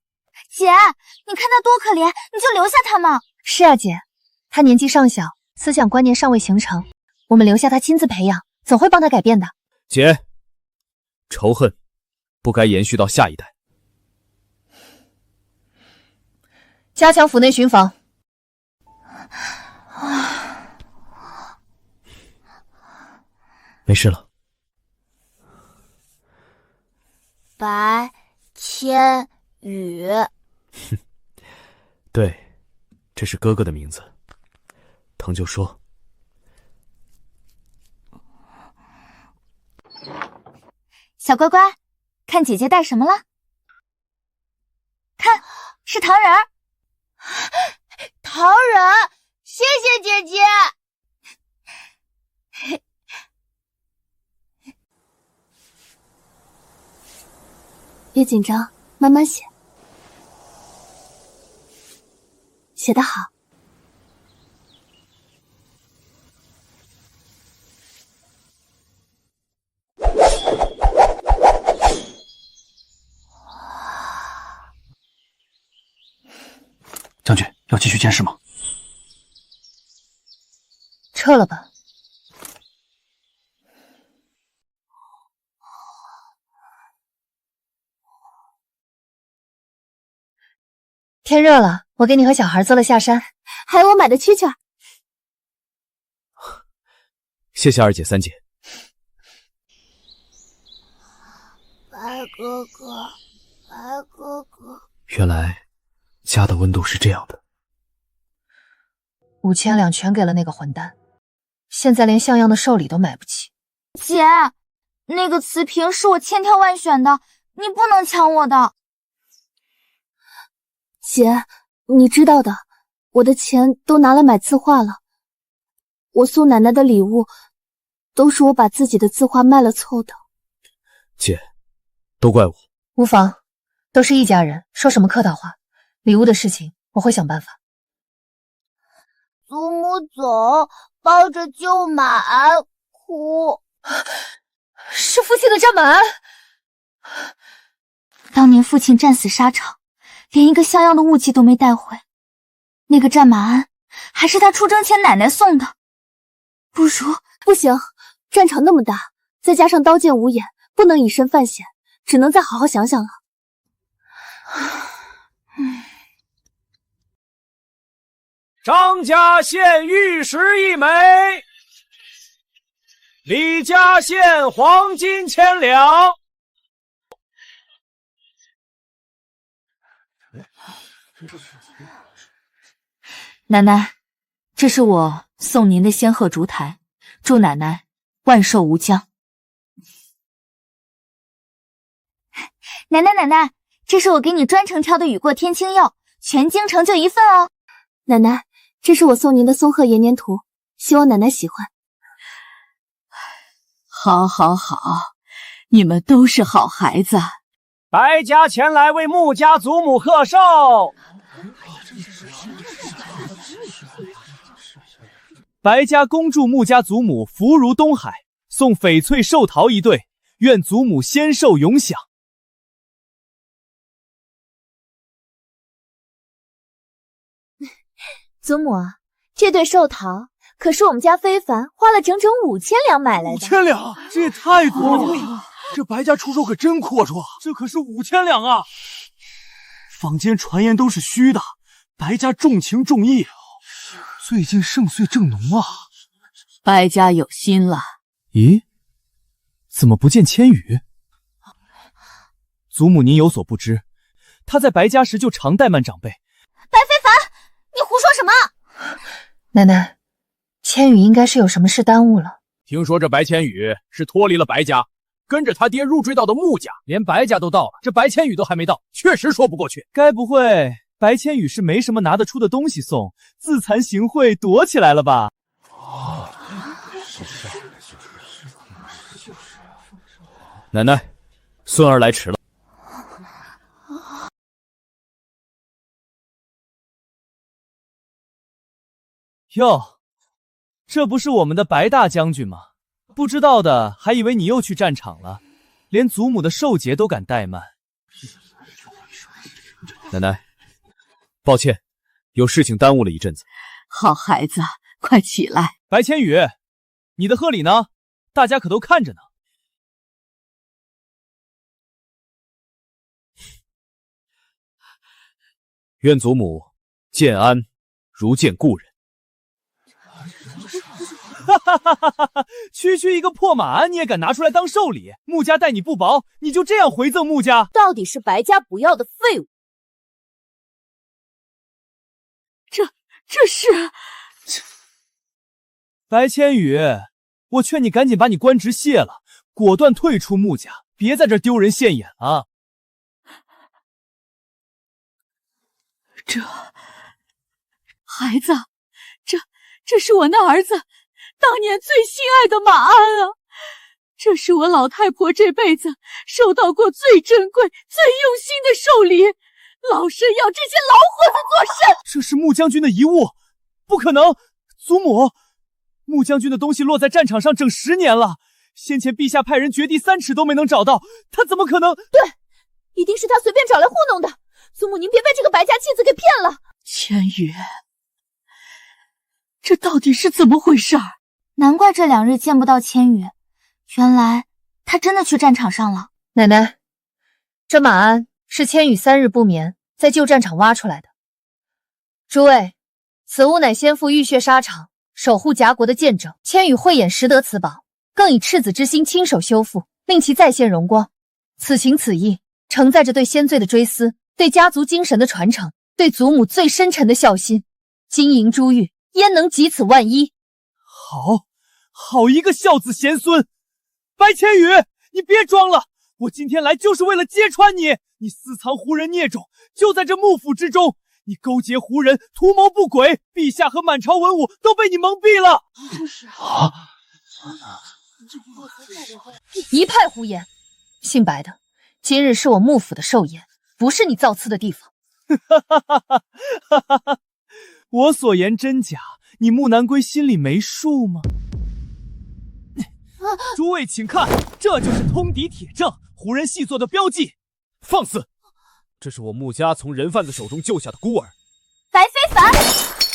姐，你看他多可怜，你就留下他嘛。是啊，姐，他年纪尚小，思想观念尚未形成，我们留下他亲自培养，总会帮他改变的。姐，仇恨不该延续到下一代。加强府内巡防。没事了。白千羽。对，这是哥哥的名字。疼就说。小乖乖，看姐姐带什么了？看，是糖人儿。糖人，谢谢姐姐。别紧张，慢慢写。写得好。将军要继续监视吗？撤了吧。天热了，我给你和小孩做了下山，还有我买的蛐蛐儿。谢谢二姐、三姐。白哥哥，白哥哥。原来家的温度是这样的。5000两全给了那个混蛋，现在连像样的寿礼都买不起。姐，那个瓷瓶是我千挑万选的，你不能抢我的。姐，你知道的，我的钱都拿来买字画了。我送奶奶的礼物，都是我把自己的字画卖了凑的。姐，都怪我。无妨，都是一家人，说什么客套话。礼物的事情我会想办法。祖母走，抱着舅妈哭。是父亲的战马鞍。当年父亲战死沙场，连一个像样的物器都没带回，那个战马鞍还是他出征前奶奶送的。不行，战场那么大，再加上刀剑无眼，不能以身犯险，只能再好好想想了。张家县玉石1枚，李家县黄金1000两。奶奶，这是我送您的仙鹤烛台，祝奶奶万寿无疆。奶奶，这是我给你专程挑的雨过天青药，全京城就一份哦。奶奶，这是我送您的松鹤延年图，希望奶奶喜欢。好，你们都是好孩子。白家前来为穆家祖母贺寿。白家恭祝穆家祖母福如东海，送翡翠寿桃一对，愿祖母仙寿永享。祖母，这对寿桃可是我们家非凡花了整整5000两买来的。5000两，这也太多了！这白家出手可真阔绰，这可是5000两啊！坊间传言都是虚的，白家重情重义，最近盛岁正浓啊！白家有心了。咦，怎么不见千羽？祖母您有所不知，他在白家时就常怠慢长辈。白非凡，你胡说什么？奶奶，千羽应该是有什么事耽误了。听说这白千羽是脱离了白家，跟着他爹入赘到的穆家，连白家都到了，这白千羽都还没到，确实说不过去。该不会白千羽是没什么拿得出的东西送，自惭形秽躲起来了吧？奶奶，孙儿来迟了。哟，这不是我们的白大将军吗？不知道的还以为你又去战场了，连祖母的寿节都敢怠慢。奶奶，抱歉，有事情耽误了一阵子。好孩子，快起来。白千羽，你的贺礼呢？大家可都看着呢。愿祖母建安如见故人。区区一个破马鞍你也敢拿出来当寿礼？穆家待你不薄，你就这样回赠穆家？到底是白家不要的废物。这是白千羽，我劝你赶紧把你官职卸了，果断退出穆家，别在这丢人现眼啊！孩子，这是我那儿子当年最心爱的马鞍啊！这是我老太婆这辈子收到过最珍贵、最用心的寿礼，老身要这些老伙子做甚？这是穆将军的遗物，不可能！祖母，穆将军的东西落在战场上整10年了，先前陛下派人掘地3尺都没能找到，他怎么可能？对，一定是他随便找来糊弄的。祖母，您别被这个白家弃子给骗了。千羽，这到底是怎么回事？难怪这2日见不到千羽，原来他真的去战场上了。奶奶，这马鞍是千羽3日不眠在旧战场挖出来的。诸位，此物乃先父浴血沙场，守护甲国的见证。千羽慧眼识得此宝，更以赤子之心亲手修复，令其再现荣光。此情此意，承载着对先罪的追思，对家族精神的传承，对祖母最深沉的孝心。金银珠玉，焉能及此万一？好一个孝子贤孙！白千羽，你别装了，我今天来就是为了揭穿你！你私藏胡人孽种，就在这幕府之中，你勾结胡人，图谋不轨，陛下和满朝文武都被你蒙蔽了。一派胡言！姓白的，今日是我幕府的寿宴，不是你造次的地方。我所言真假，你穆南归心里没数吗？诸位请看，这就是通敌铁证，胡人细作的标记。放肆！这是我穆家从人贩子手中救下的孤儿。白非凡，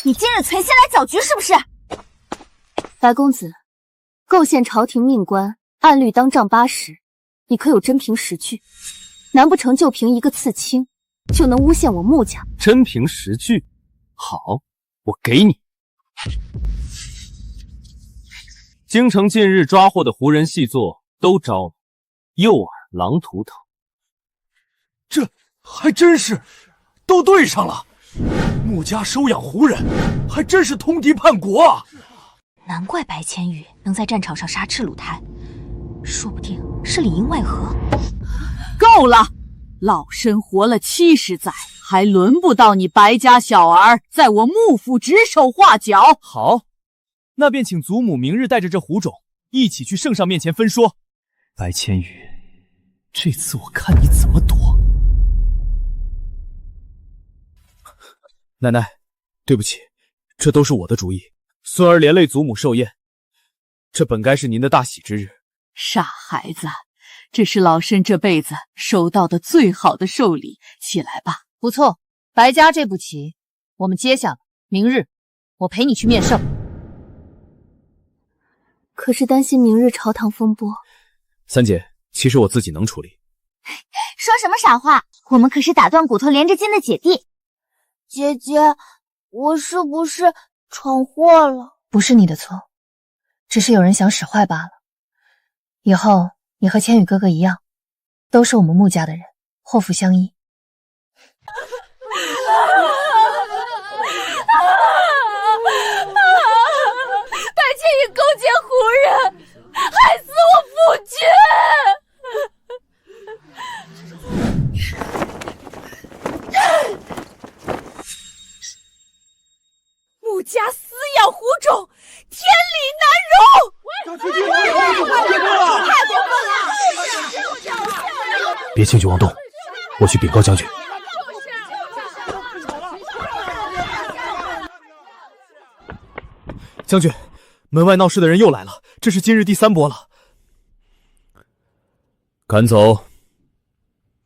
你今日存心来搅局是不是？白公子，构陷朝廷命官，按律当杖80，你可有真凭实据？难不成就凭一个刺青，就能诬陷我穆家？真凭实据？好，我给你。京城近日抓获的胡人细作都招了，诱饵狼图腾。这还真是，都对上了。穆家收养胡人，还真是通敌叛国啊！难怪白千羽能在战场上杀赤鹿台，说不定是里应外合。够了！老身活了70载，还轮不到你白家小儿在我幕府指手画脚。好，那便请祖母明日带着这狐种一起去圣上面前分说。白千羽，这次我看你怎么躲。奶奶，对不起，这都是我的主意。孙儿连累祖母寿宴，这本该是您的大喜之日。傻孩子，这是老身这辈子收到的最好的寿礼，起来吧。不错，白家这步棋我们接下了。明日我陪你去面圣。可是担心明日朝堂风波。三姐，其实我自己能处理。说什么傻话？我们可是打断骨头连着筋的姐弟。姐姐，我是不是闯祸了？不是你的错，只是有人想使坏罢了。以后你和千羽哥哥一样，都是我们穆家的人，祸福相依。白千羽勾结胡人，害死我父亲！穆家饲养狐种，天理难容！别轻举妄动，我去禀告将军。将军，门外闹事的人又来了，这是今日第3波了。赶走，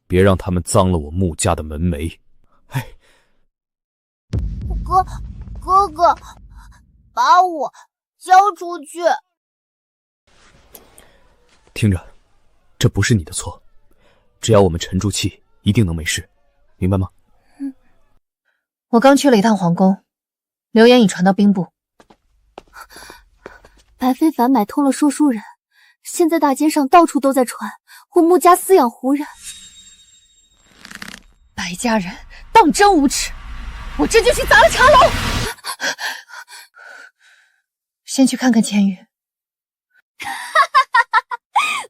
别让他们脏了我穆家的门楣。哥哥，把我交出去！听着，这不是你的错，只要我们沉住气，一定能没事，明白吗？我刚去了一趟皇宫，流言已传到兵部。白非凡买通了说书人，现在大街上到处都在传我穆家饲养胡人。白家人当真无耻，我这就去砸了茶楼。先去看看千羽。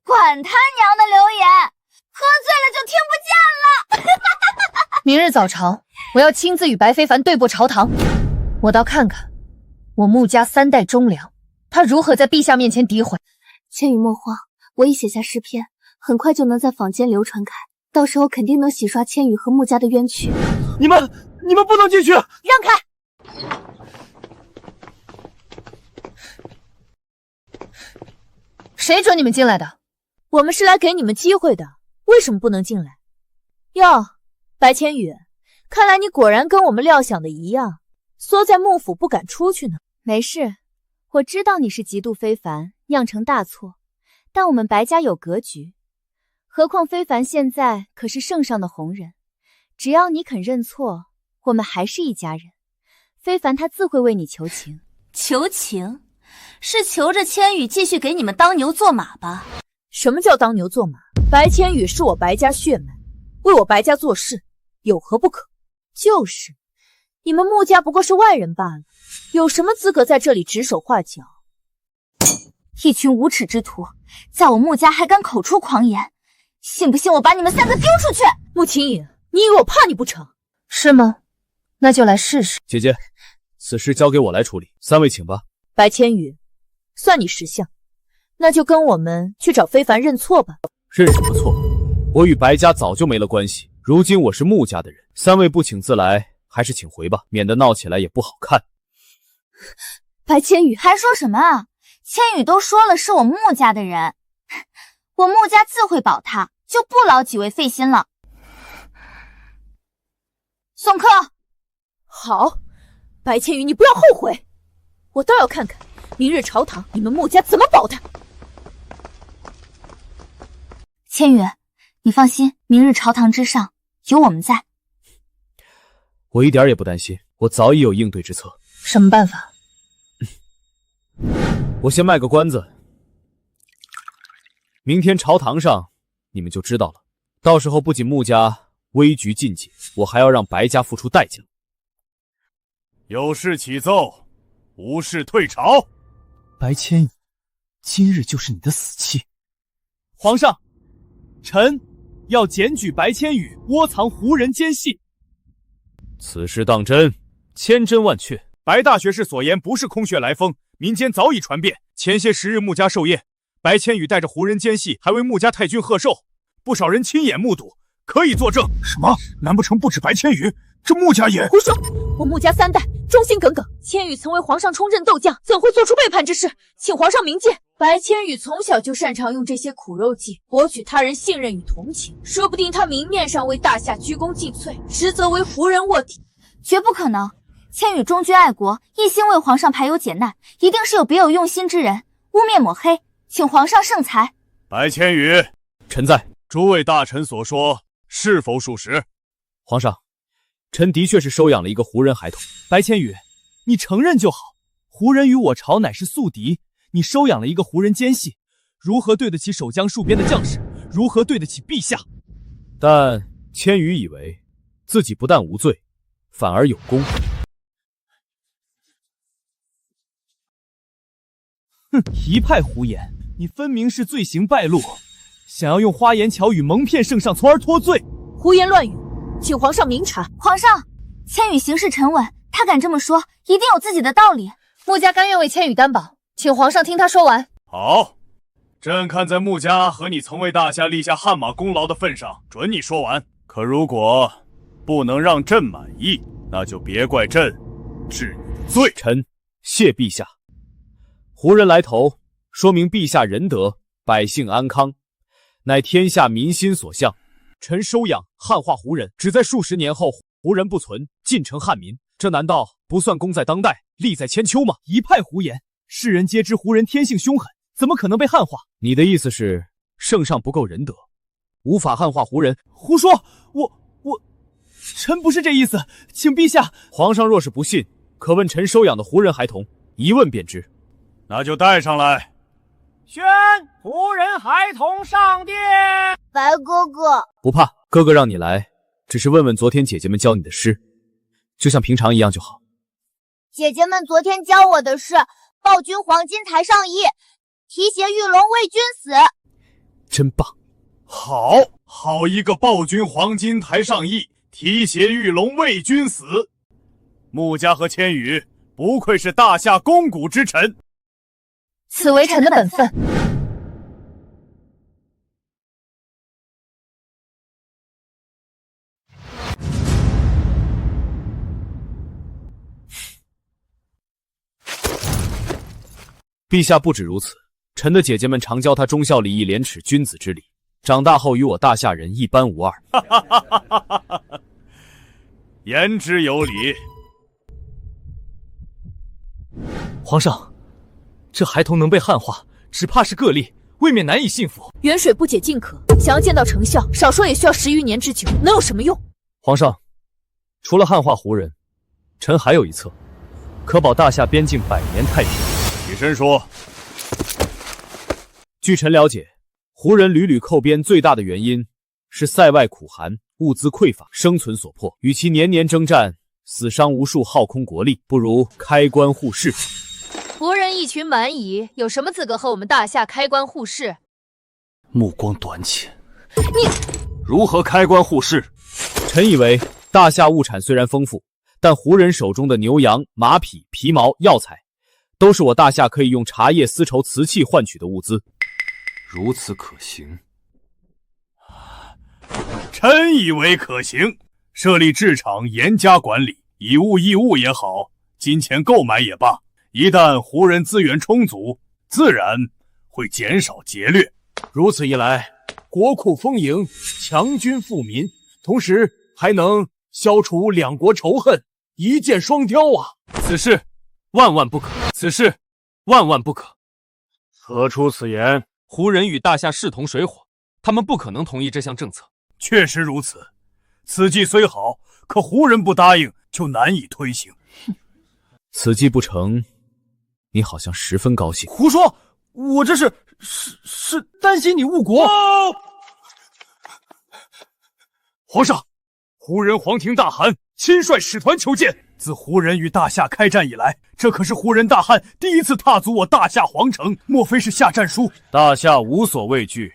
管他娘的流言，喝醉了就听不见了。明日早朝，我要亲自与白非凡对簿朝堂。我倒看看我穆家3代忠良，他如何在陛下面前诋毁。千羽莫慌，我已写下诗篇，很快就能在坊间流传开，到时候肯定能洗刷千羽和穆家的冤屈。你们不能进去！让开！谁准你们进来的？我们是来给你们机会的，为什么不能进来？哟，白千羽，看来你果然跟我们料想的一样，缩在幕府不敢出去呢。没事，我知道你是嫉妒非凡，酿成大错，但我们白家有格局。何况非凡现在可是圣上的红人，只要你肯认错，我们还是一家人。非凡他自会为你求情。求情？是求着千羽继续给你们当牛做马吧？什么叫当牛做马？白千羽是我白家血脉，为我白家做事，有何不可？就是，你们穆家不过是外人罢了，有什么资格在这里指手画脚？一群无耻之徒，在我穆家还敢口出狂言，信不信我把你们3个丢出去？穆青影，你以为我怕你不成？是吗？那就来试试。姐姐，此事交给我来处理，3位请吧。白千羽，算你识相，那就跟我们去找非凡认错吧。认什么错？我与白家早就没了关系，如今我是穆家的人，3位不请自来，还是请回吧，免得闹起来也不好看。白千羽还说什么啊？千羽都说了是我穆家的人，我穆家自会保他，就不劳几位费心了。送客。好，白千羽，你不要后悔，我倒要看看明日朝堂你们穆家怎么保他。千羽，你放心，明日朝堂之上有我们在。我一点也不担心，我早已有应对之策。什么办法？我先卖个关子，明天朝堂上你们就知道了。到时候不仅穆家危局尽解，我还要让白家付出代价。有事起奏，无事退朝。白千羽，今日就是你的死期。皇上，臣要检举白千羽窝藏胡人奸细。此事当真，千真万确。白大学士所言不是空穴来风，民间早已传遍。前些时日穆家寿宴，白千羽带着胡人奸细，还为穆家太君贺寿，不少人亲眼目睹，可以作证。什么？难不成不止白千羽，这穆家也？胡说！我穆家3代忠心耿耿，千羽曾为皇上冲阵斗将，怎会做出背叛之事？请皇上明鉴。白千羽从小就擅长用这些苦肉计博取他人信任与同情，说不定他明面上为大夏鞠躬尽瘁，实则为胡人卧底。绝不可能！千羽忠君爱国，一心为皇上排忧解难，一定是有别有用心之人污蔑抹黑，请皇上圣裁。白千羽，臣在。诸位大臣所说是否属实？皇上，臣的确是收养了一个胡人孩童。白千羽，你承认就好。胡人与我朝乃是宿敌，你收养了一个胡人奸细，如何对得起守江戍边的将士？如何对得起陛下？但千羽以为自己不但无罪，反而有功。哼，一派胡言！你分明是罪行败露，想要用花言巧语蒙骗圣上，从而脱罪。胡言乱语，请皇上明察。皇上，千羽行事沉稳，他敢这么说，一定有自己的道理。穆家甘愿为千羽担保，请皇上听他说完。好，朕看在穆家和你曾为大夏立下汗马功劳的份上，准你说完。可如果不能让朕满意，那就别怪朕治你的罪。臣谢陛下。胡人来投，说明陛下仁德，百姓安康，乃天下民心所向。臣收养汉化胡人，只在数十年后胡人不存，尽成汉民，这难道不算功在当代，利在千秋吗？一派胡言！世人皆知胡人天性凶狠，怎么可能被汉化？你的意思是圣上不够仁德，无法汉化胡人？胡说！臣不是这意思，请陛下。皇上若是不信，可问臣收养的胡人孩童，一问便知。那就带上来。宣胡人孩童上殿。白哥哥，不怕，哥哥让你来，只是问问昨天姐姐们教你的诗，就像平常一样就好。姐姐们昨天教我的是“报君黄金台上意，提携玉龙为君死”。真棒！好一个报君黄金台上意，提携玉龙为君死。穆家和千羽不愧是大夏肱骨之臣，此为臣的本分。陛下不止如此，臣的姐姐们常教他忠孝礼义廉耻君子之礼，长大后与我大夏人一般无二。言之有理。皇上，这孩童能被汉化，只怕是个例，未免难以信服。远水不解近渴，想要见到成效，少说也需要10余年之久，能有什么用？皇上，除了汉化胡人，臣还有一策，可保大夏边境百年太平。起身说。据臣了解，胡人屡屡扣边最大的原因是塞外苦寒，物资匮乏，生存所迫。与其年年征战，死伤无数，耗空国力，不如开关护市。胡人一群蛮夷，有什么资格和我们大夏开关护市？目光短浅。你如何开关护市？臣以为大夏物产虽然丰富，但胡人手中的牛羊、马匹、皮毛、药材，都是我大夏可以用茶叶、丝绸、瓷器换取的物资。如此可行？臣以为可行。设立制场，严加管理，以物易物也好，金钱购买也罢，一旦胡人资源充足，自然会减少劫掠。如此一来，国库丰盈，强军富民，同时还能消除两国仇恨，一箭双雕啊！此事万万不可！此事万万不可！何出此言？胡人与大夏势同水火，他们不可能同意这项政策。确实如此，此计虽好，可胡人不答应，就难以推行。此计不成，你好像十分高兴。胡说！我这是担心你误国。皇上，胡人黄庭大汗亲率使团求见。自胡人与大夏开战以来，这可是胡人大汉第一次踏足我大夏皇城，莫非是下战书？大夏无所畏惧，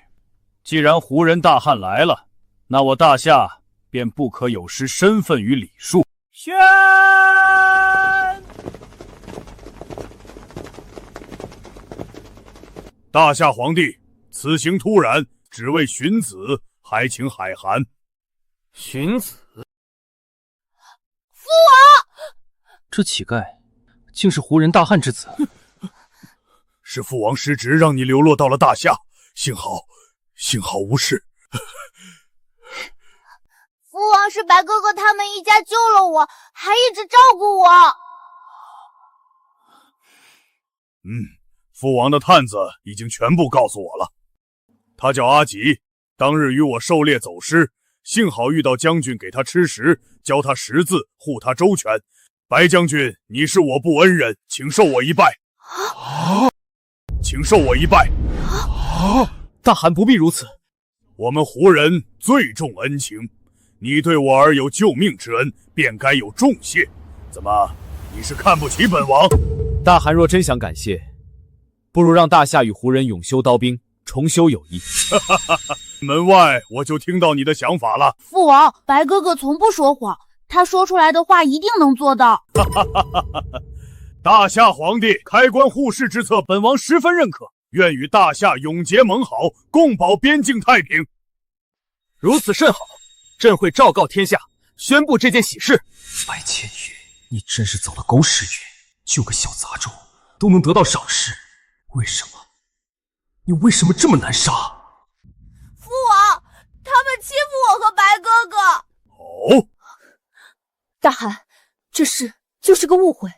既然胡人大汉来了，那我大夏便不可有失身份与礼数。宣！大夏皇帝，此行突然，只为寻子，还请海涵。寻子？父王！这乞丐竟是胡人大汉之子。是父王失职，让你流落到了大夏，幸好无事。父王是白哥哥他们一家救了我，还一直照顾我。父王的探子已经全部告诉我了。他叫阿吉，当日与我狩猎走失，幸好遇到将军给他吃食，教他识字，护他周全。白将军，你是我部恩人，请受我一拜。请受我一拜。大汗不必如此，我们胡人最重恩情，你对我儿有救命之恩，便该有重谢。怎么，你是看不起本王？大汗若真想感谢，不如让大夏与胡人永修刀兵，重修友谊。门外我就听到你的想法了。父王，白哥哥从不说谎，他说出来的话一定能做到。大夏皇帝开关护市之策，本王十分认可，愿与大夏永结盟好，共保边境太平。如此甚好，朕会昭告天下，宣布这件喜事。白千羽，你真是走了狗屎运，就个小杂种都能得到赏识，为什么？你为什么这么难杀？父王，他们欺负我和白哥哥。哦，大汗，这事就是个误会。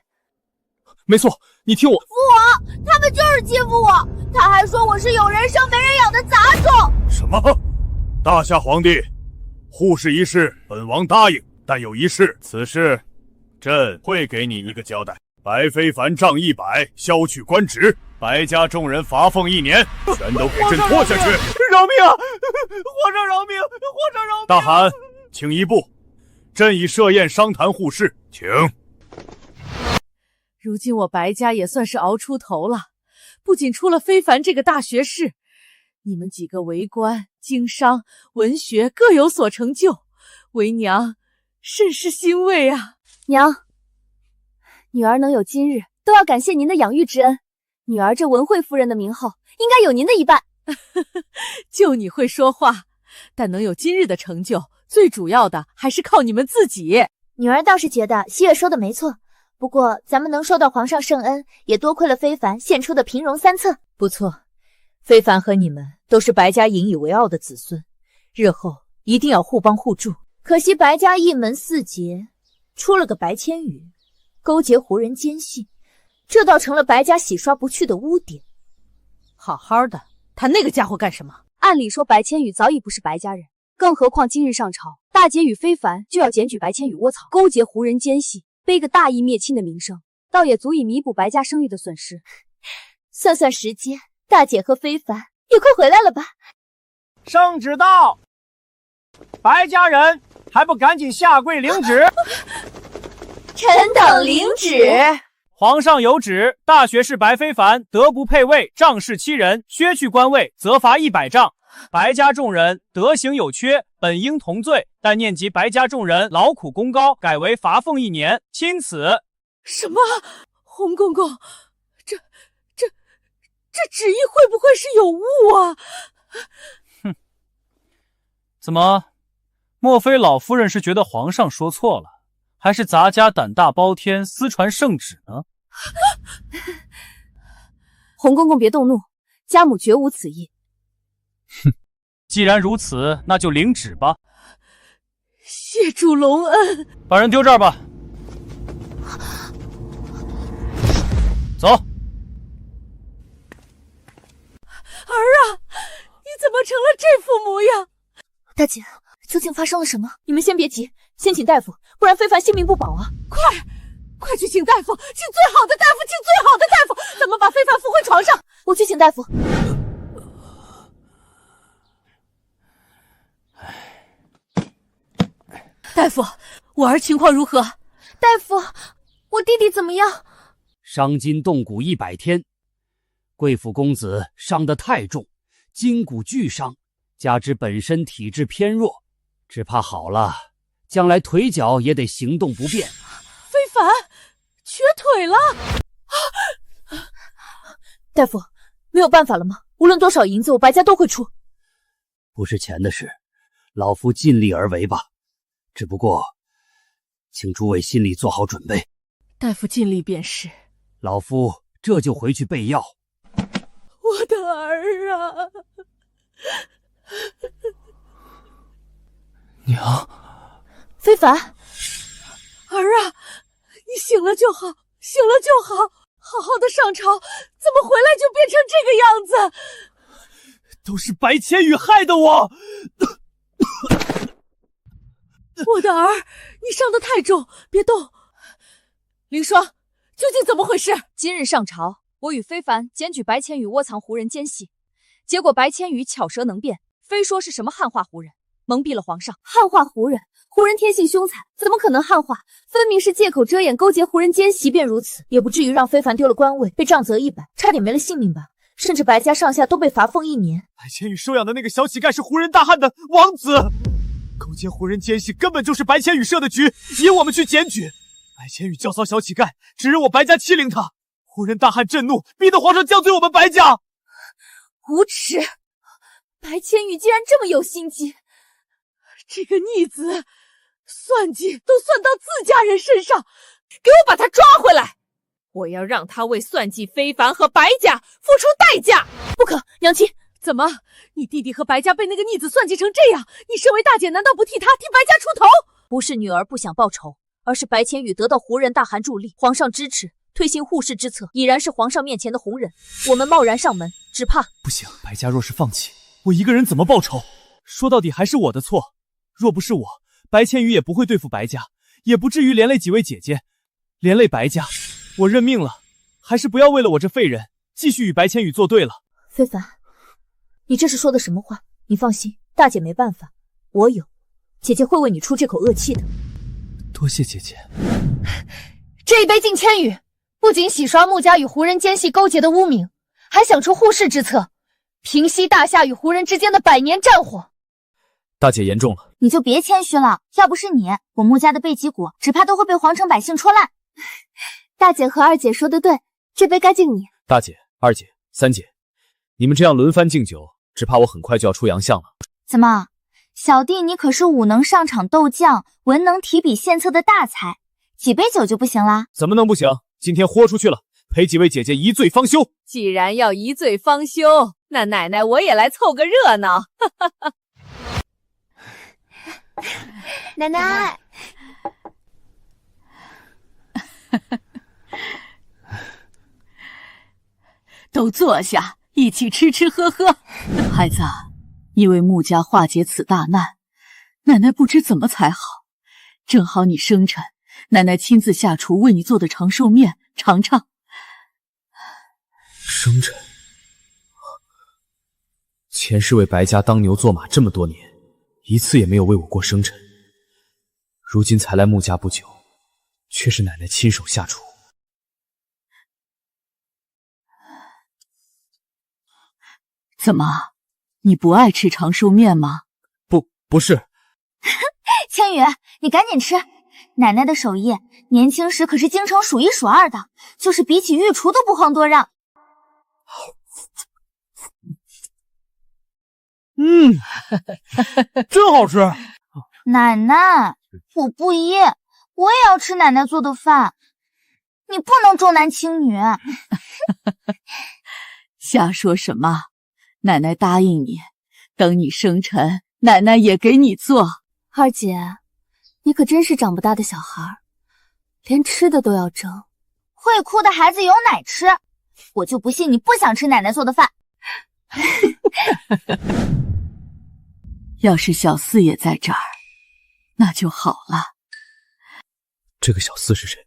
没错，你听我。父王，他们就是欺负我，他还说我是有人生没人养的杂种。什么？大夏皇帝，护市一事本王答应，但有一事，此事朕会给你一个交代。白非凡杖100，削去官职，白家众人罚俸1年，全都给朕拖下去！饶命啊！皇上饶命！皇上饶命！大汗，请一步，朕已设宴商谈护市，请。如今我白家也算是熬出头了，不仅出了非凡这个大学士，你们几个为官、经商、文学各有所成就，为娘甚是欣慰啊！娘，女儿能有今日，都要感谢您的养育之恩。女儿这文惠夫人的名号，应该有您的一半。就你会说话，但能有今日的成就，最主要的还是靠你们自己。女儿倒是觉得西月说的没错。不过，咱们能受到皇上圣恩，也多亏了非凡献出的平戎3策。不错，非凡和你们都是白家引以为傲的子孙，日后一定要互帮互助。可惜白家一门4杰，出了个白千羽，勾结胡人奸细，这倒成了白家洗刷不去的污点。好好的，他那个家伙干什么？按理说白千羽早已不是白家人，更何况今日上朝，大姐与非凡就要检举白千羽窝藏，勾结胡人奸细。背个大义灭亲的名声，倒也足以弥补白家声誉的损失。算算时间，大姐和非凡也快回来了吧？圣旨到，白家人还不赶紧下跪领旨！臣等领旨。皇上有旨，大学士白非凡德不配位，仗势欺人，削去官位，责罚100杖。白家众人德行有缺，本应同罪，但念及白家众人劳苦功高，改为罚俸1年。钦此。什么？洪公公，这旨意会不会是有误啊？哼，怎么？莫非老夫人是觉得皇上说错了，还是咱家胆大包天，私传圣旨呢？洪公公别动怒，家母绝无此意。哼，既然如此，那就领旨吧。谢主隆恩。把人丢这儿吧。走。儿啊，你怎么成了这副模样？大姐，究竟发生了什么？你们先别急，先请大夫，不然非凡性命不保啊！快去请大夫，请最好的大夫，请最好的大夫，咱们把非凡扶回床上。我去请大夫。大夫，我儿情况如何？大夫，我弟弟怎么样？伤筋动骨100天，贵府公子伤得太重，筋骨俱伤，加之本身体质偏弱，只怕好了，将来腿脚也得行动不便。非凡，瘸腿了！大夫，没有办法了吗？无论多少银子，我白家都会出。不是钱的事，老夫尽力而为吧。只不过，请诸位心里做好准备。大夫尽力便是。老夫这就回去备药。我的儿啊！娘，非凡，儿啊，你醒了就好，醒了就好，好好的上朝，怎么回来就变成这个样子？都是白千羽害的我！我的儿，你伤得太重，别动。凌霜，究竟怎么回事？今日上朝，我与非凡检举白千羽窝藏胡人奸细，结果白千羽巧舌能辩，非说是什么汉化胡人，蒙蔽了皇上。汉化胡人，胡人天性凶残，怎么可能汉化？分明是借口遮掩，勾结胡人奸细。即便如此，也不至于让非凡丢了官位，被杖责100，差点没了性命吧？甚至白家上下都被罚俸1年。白千羽收养的那个小乞丐是胡人大汉的王子，勾结胡人奸细根本就是白千羽设的局，引我们去检举。白千羽教唆小乞丐，指认我白家欺凌他，胡人大汉震怒，逼得皇上降罪我们白家。无耻！白千羽竟然这么有心机，这个逆子，算计都算到自家人身上，给我把他抓回来！我要让他为算计非凡和白家付出代价！不可，娘亲，怎么，你弟弟和白家被那个逆子算计成这样，你身为大姐难道不替他替白家出头？不是女儿不想报仇，而是白千羽得到胡人大汗助力，皇上支持，推行护市之策，已然是皇上面前的红人。我们贸然上门，只怕不行。白家若是放弃，我一个人怎么报仇？说到底还是我的错，若不是我，白千羽也不会对付白家，也不至于连累几位姐姐，连累白家。我认命了，还是不要为了我这废人继续与白千羽作对了。非凡，你这是说的什么话？你放心，大姐没办法，我有，姐姐会为你出这口恶气的。多谢姐姐。这一杯敬千羽，不仅洗刷穆家与胡人奸细勾结的污名，还想出护市之策，平息大夏与胡人之间的100年战火。大姐言重了，你就别谦虚了。要不是你，我穆家的背脊骨只怕都会被皇城百姓戳烂。大姐和二姐说的对，这杯该敬你。大姐、二姐、三姐，你们这样轮番敬酒，只怕我很快就要出洋相了。怎么，小弟你可是武能上场斗将，文能提笔献策的大才，几杯酒就不行啦？怎么能不行？今天豁出去了，陪几位姐姐一醉方休。既然要一醉方休，那奶奶我也来凑个热闹。奶奶。都坐下，一起吃吃喝喝。孩子，你为穆家化解此大难，奶奶不知怎么才好。正好你生辰，奶奶亲自下厨为你做的长寿面，尝尝。生辰，前世为白家当牛做马这么多年，一次也没有为我过生辰，如今才来穆家不久，却是奶奶亲手下厨。怎么，你不爱吃长寿面吗？不是。千羽，你赶紧吃，奶奶的手艺，年轻时可是京城数1数2的，就是比起御厨都不遑多让。真好吃。奶奶，我不依，我也要吃奶奶做的饭，你不能重男轻女。瞎说什么？奶奶答应你，等你生辰，奶奶也给你做。二姐，你可真是长不大的小孩，连吃的都要争。会哭的孩子有奶吃，我就不信你不想吃奶奶做的饭。要是小四也在这儿，那就好了。这个小四是谁？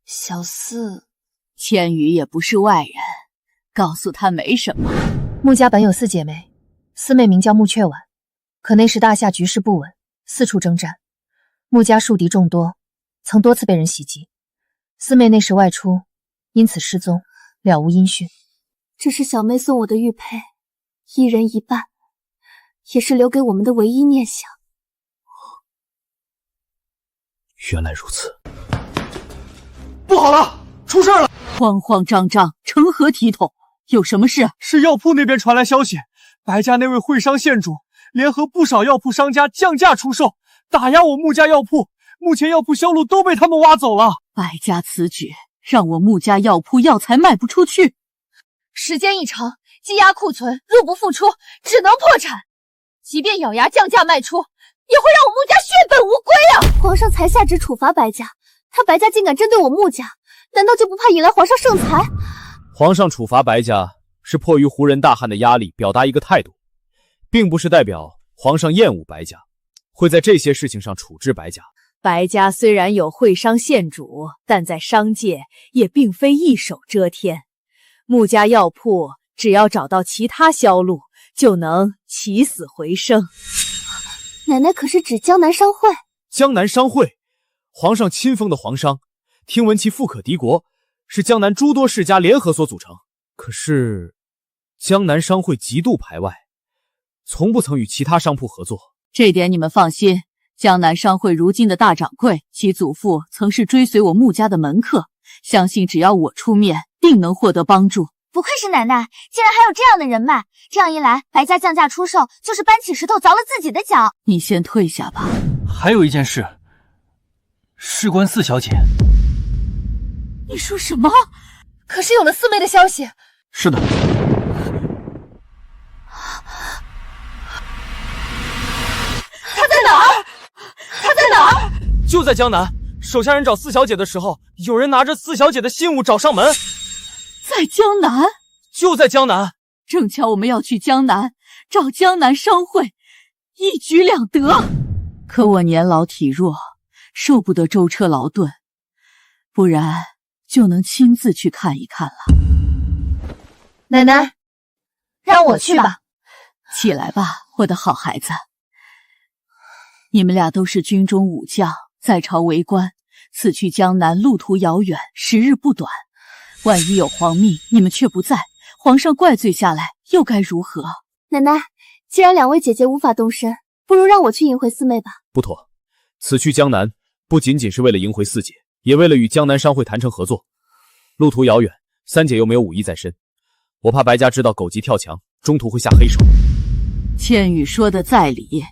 小四，千羽也不是外人，告诉他没什么。穆家本有4姐妹，四妹名叫穆雀婉，可那时大夏局势不稳，四处征战，穆家树敌众多，曾多次被人袭击，四妹那时外出，因此失踪，了无音讯。这是小妹送我的玉佩，一人一半，也是留给我们的唯一念想。原来如此，不好了，出事了！慌慌张张，成何体统？有什么事？是药铺那边传来消息，白家那位会商县主联合不少药铺商家降价出售，打压我穆家药铺。目前药铺销路都被他们挖走了。白家此举让我穆家药铺药材卖不出去。时间一长，积压库存，入不敷出，只能破产。即便咬牙降价卖出，也会让我穆家血本无归啊！皇上才下旨处罚白家，他白家竟敢针对我穆家，难道就不怕引来皇上圣裁？皇上处罚白家是迫于胡人大汉的压力，表达一个态度，并不是代表皇上厌恶白家，会在这些事情上处置白家。白家虽然有会商县主，但在商界也并非一手遮天。穆家药铺只要找到其他销路，就能起死回生。奶奶可是指江南商会？江南商会，皇上亲封的皇商，听闻其富可敌国，是江南诸多世家联合所组成。可是，江南商会极度排外，从不曾与其他商铺合作。这点你们放心。江南商会如今的大掌柜，其祖父曾是追随我穆家的门客，相信只要我出面，定能获得帮助。不愧是奶奶，竟然还有这样的人脉。这样一来，白家降价出售，就是搬起石头凿了自己的脚。你先退下吧。还有一件事，事关四小姐。你说什么？可是有了四妹的消息。是的。他在哪儿？他在哪儿？就在江南。手下人找四小姐的时候，有人拿着四小姐的信物找上门。在江南？就在江南。正巧我们要去江南找江南商会，一举两得。可我年老体弱，受不得舟车劳顿，不然就能亲自去看一看了。奶奶，让我去吧。起来吧，我的好孩子。你们俩都是军中武将，在朝为官，此去江南路途遥远，时日不短。万一有皇命，你们却不在，皇上怪罪下来，又该如何？奶奶，既然两位姐姐无法动身，不如让我去迎回四妹吧。不妥，此去江南不仅仅是为了迎回四姐，也为了与江南商会谈成合作。路途遥远，三姐又没有武艺在身，我怕白家知道狗急跳墙，中途会下黑手。千羽说的在理，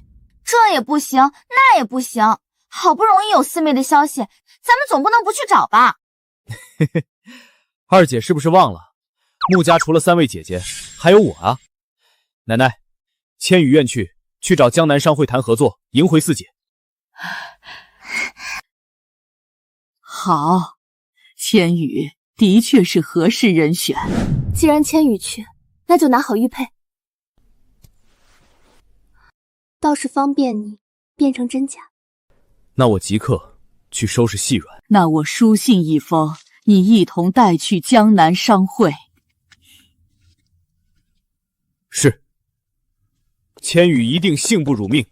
这也不行，那也不行。好不容易有四妹的消息，咱们总不能不去找吧？嘿嘿，二姐是不是忘了，穆家除了三位姐姐，还有我啊？奶奶，千羽愿去找江南商会谈合作，迎回四姐。好，千羽的确是合适人选。既然千羽去，那就拿好玉佩，倒是方便你变成真假。那我即刻去收拾细软。那我书信一封，你一同带去江南商会。是，千羽一定幸不辱命。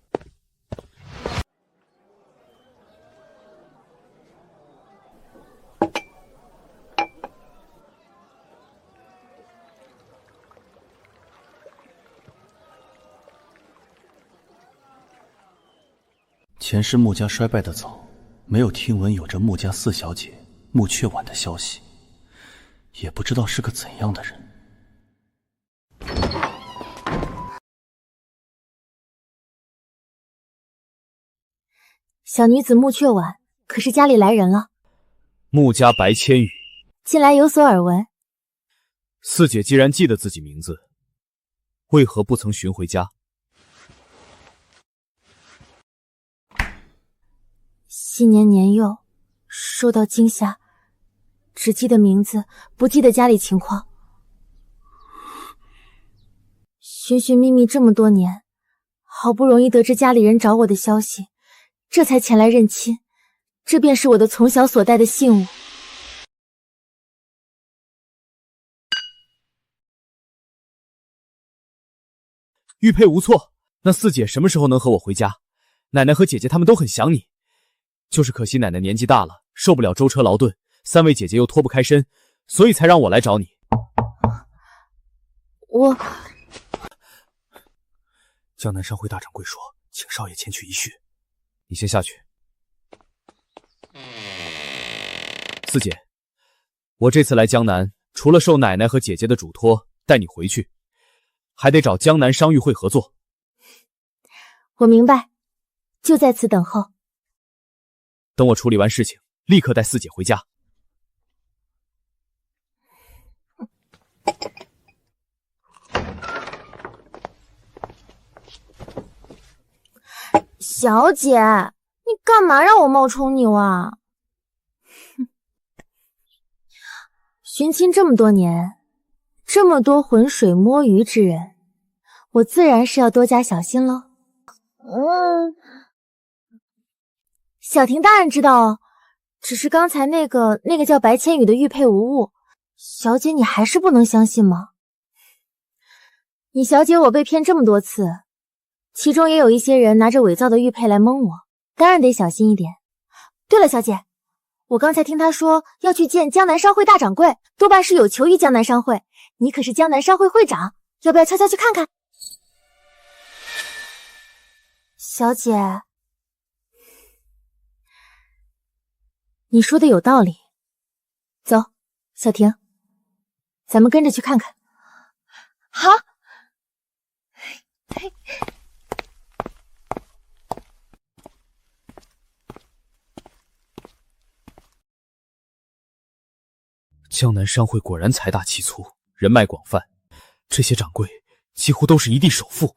前世穆家衰败的早，没有听闻有着穆家四小姐穆雀婉的消息，也不知道是个怎样的人。小女子穆雀婉，可是家里来人了？穆家白千羽，近来有所耳闻。四姐既然记得自己名字，为何不曾寻回家？昔年年幼，受到惊吓，只记得名字，不记得家里情况。寻寻觅觅这么多年，好不容易得知家里人找我的消息，这才前来认亲。这便是我的从小所带的信物。玉佩无错，那四姐什么时候能和我回家？奶奶和姐姐她们都很想你。就是可惜奶奶年纪大了，受不了舟车劳顿，3位姐姐又脱不开身，所以才让我来找你。我……江南商会大掌柜说，请少爷前去一叙。你先下去。四姐，我这次来江南，除了受奶奶和姐姐的嘱托带你回去，还得找江南商誉会合作。我明白，就在此等候。等我处理完事情，立刻带四姐回家。小姐，你干嘛让我冒充你哇？寻亲这么多年，这么多浑水摸鱼之人，我自然是要多加小心喽。小婷当然知道哦，只是刚才那个叫白千羽的玉佩无误，小姐你还是不能相信吗？你小姐我被骗这么多次，其中也有一些人拿着伪造的玉佩来蒙我，当然得小心一点。对了，小姐，我刚才听他说要去见江南商会大掌柜，多半是有求于江南商会。你可是江南商会会长，要不要悄悄去看看？小姐，你说的有道理。走，小婷，咱们跟着去看看。好。江南商会果然财大气粗，人脉广泛，这些掌柜几乎都是一地首富。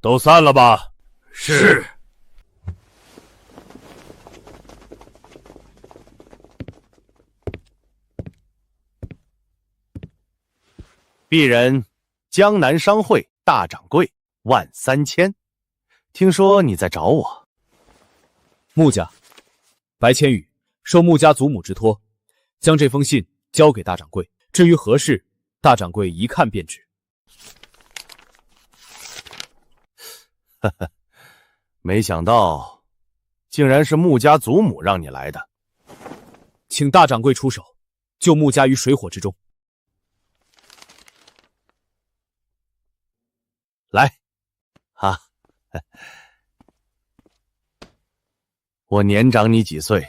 都散了吧。是。鄙人江南商会大掌柜万三千，听说你在找我。穆家，白千羽受穆家祖母之托，将这封信交给大掌柜。至于何事，大掌柜一看便知。呵呵，没想到竟然是穆家祖母让你来的，请大掌柜出手，救穆家于水火之中。来，啊，我年长你几岁，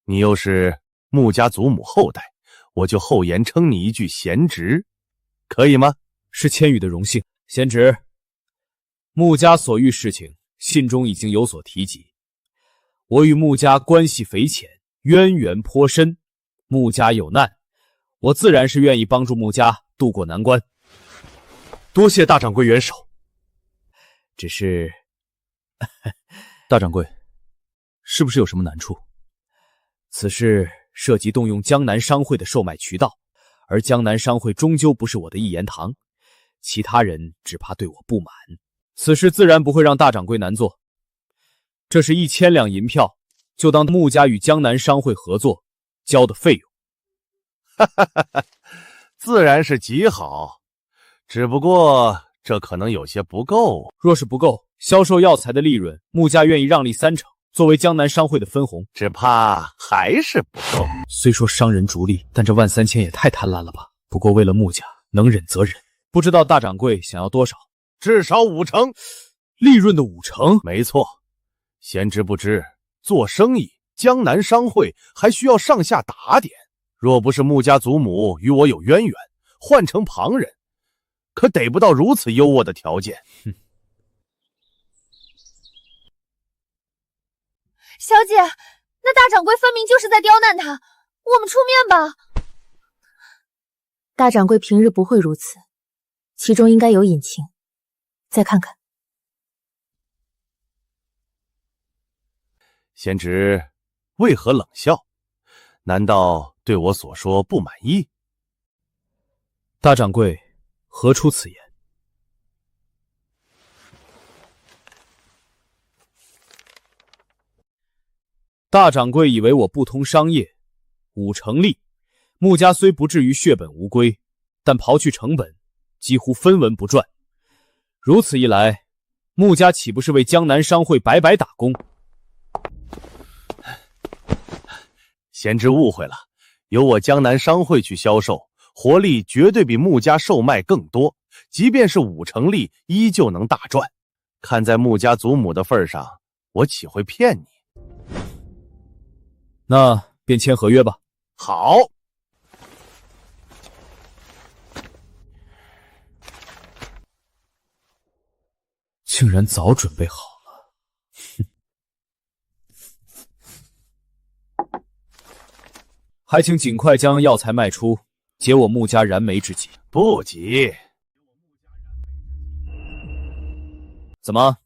你又是穆家祖母后代，我就厚颜称你一句贤侄，可以吗？是千羽的荣幸。贤侄，穆家所遇事情，信中已经有所提及。我与穆家关系匪浅，渊源颇深，穆家有难，我自然是愿意帮助穆家渡过难关。多谢大掌柜援手。只是，大掌柜，是不是有什么难处？此事涉及动用江南商会的售卖渠道，而江南商会终究不是我的一言堂，其他人只怕对我不满。此事自然不会让大掌柜难做。这是1000两银票，就当穆家与江南商会合作交的费用。哈哈哈哈，自然是极好，只不过这可能有些不够。若是不够，销售药材的利润，穆家愿意让利30%，作为江南商会的分红。只怕还是不够。虽说商人逐利，但这13000也太贪婪了吧？不过为了穆家，能忍则忍。不知道大掌柜想要多少？至少50%，利润的50%。没错，贤侄不知，做生意江南商会还需要上下打点。若不是穆家祖母与我有渊源，换成旁人，可得不到如此优渥的条件。小姐，那大掌柜分明就是在刁难他，我们出面吧。大掌柜平日不会如此，其中应该有隐情。再看看。贤侄为何冷笑？难道对我所说不满意？大掌柜何出此言？大掌柜以为我不通商业，5成利，穆家虽不至于血本无归，但刨去成本，几乎分文不赚。如此一来，穆家岂不是为江南商会白白打工？贤侄误会了，由我江南商会去销售，活力绝对比穆家售卖更多，即便是5成利，依旧能大赚。看在穆家祖母的份上，我岂会骗你？那便签合约吧。好。竟然早准备好了，哼！还请尽快将药材卖出，解我穆家燃眉之急。不急。怎么，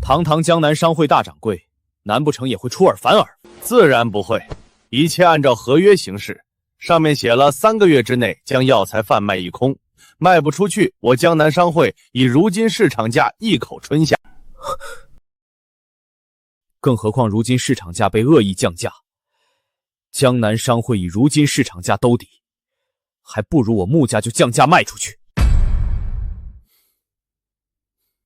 堂堂江南商会大掌柜，难不成也会出尔反尔？自然不会，一切按照合约行事。上面写了3个月之内将药材贩卖一空，卖不出去，我江南商会以如今市场价一口春下。更何况如今市场价被恶意降价，江南商会以如今市场价兜底，还不如我穆家就降价卖出去。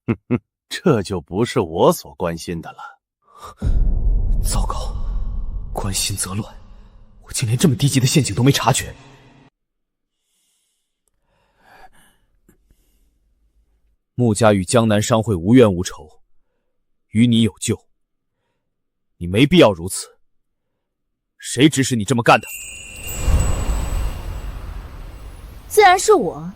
哼哼，这就不是我所关心的了。糟糕，关心则乱，我竟连这么低级的陷阱都没察觉。穆家与江南商会无冤无仇，与你有救，你没必要如此。谁指使你这么干的？自然是我。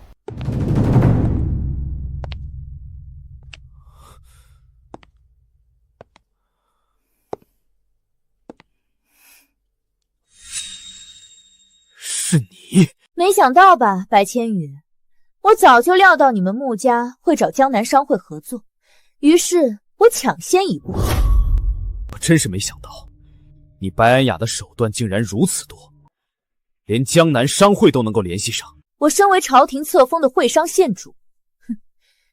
是你？没想到吧，白千羽，我早就料到你们穆家会找江南商会合作，于是我抢先一步。我真是没想到，你白安雅的手段竟然如此多，连江南商会都能够联系上。我身为朝廷册封的会商县主，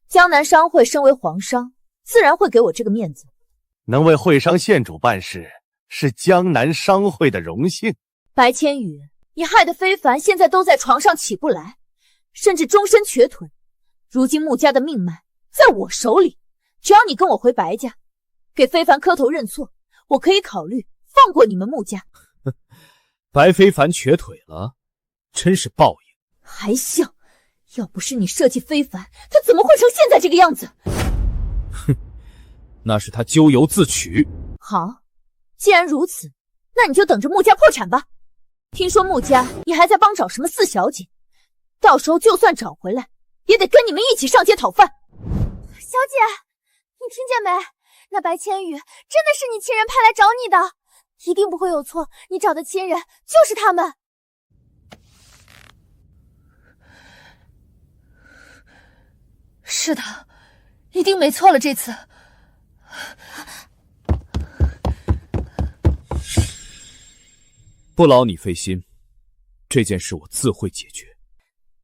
江南商会身为皇商，自然会给我这个面子。能为会商县主办事，是江南商会的荣幸。白千羽，你害得非凡现在都在床上起不来，甚至终身瘸腿。如今穆家的命脉在我手里，只要你跟我回白家，给非凡磕头认错，我可以考虑放过你们穆家。白非凡瘸腿了，真是报应。还笑，要不是你设计非凡，他怎么会成现在这个样子？哼，那是他咎由自取。好，既然如此，那你就等着穆家破产吧。听说穆家你还在帮找什么四小姐，到时候就算找回来，也得跟你们一起上街讨饭。小姐，你听见没？那白千羽真的是你亲人派来找你的，一定不会有错，你找的亲人就是他们。是的，一定没错了。这次不劳你费心，这件事我自会解决。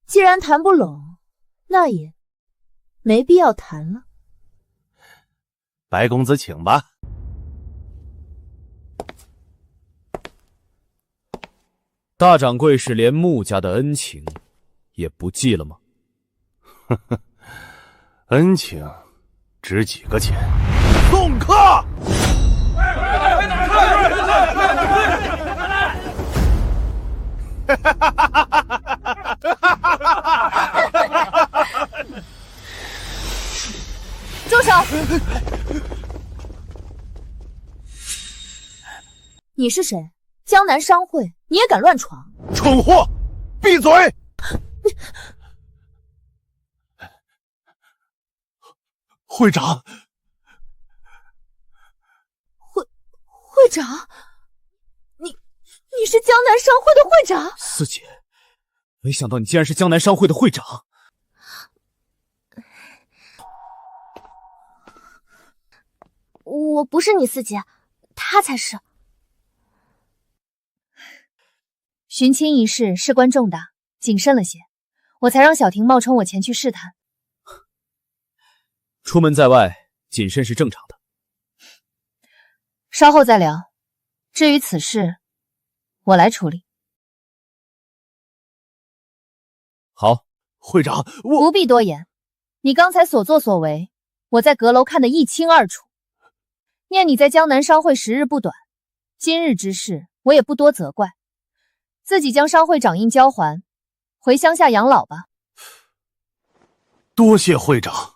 既然谈不拢，那也没必要谈了。白公子请吧。大掌柜是连穆家的恩情也不记了吗？呵呵，恩情值几个钱？送客！住手！你是谁？江南商会，你也敢乱闯？蠢货，闭嘴！会长，会长，你是江南商会的会长？四姐，没想到你竟然是江南商会的会长。我不是你四姐，她才是。寻亲一事事关重大，谨慎了些，我才让小婷冒充我前去试探。出门在外，谨慎是正常的。稍后再聊。至于此事，我来处理。好，会长，我不必多言。你刚才所作所为，我在阁楼看得一清二楚。念你在江南商会时日不短，今日之事我也不多责怪，自己将商会掌印交还，回乡下养老吧。多谢会长。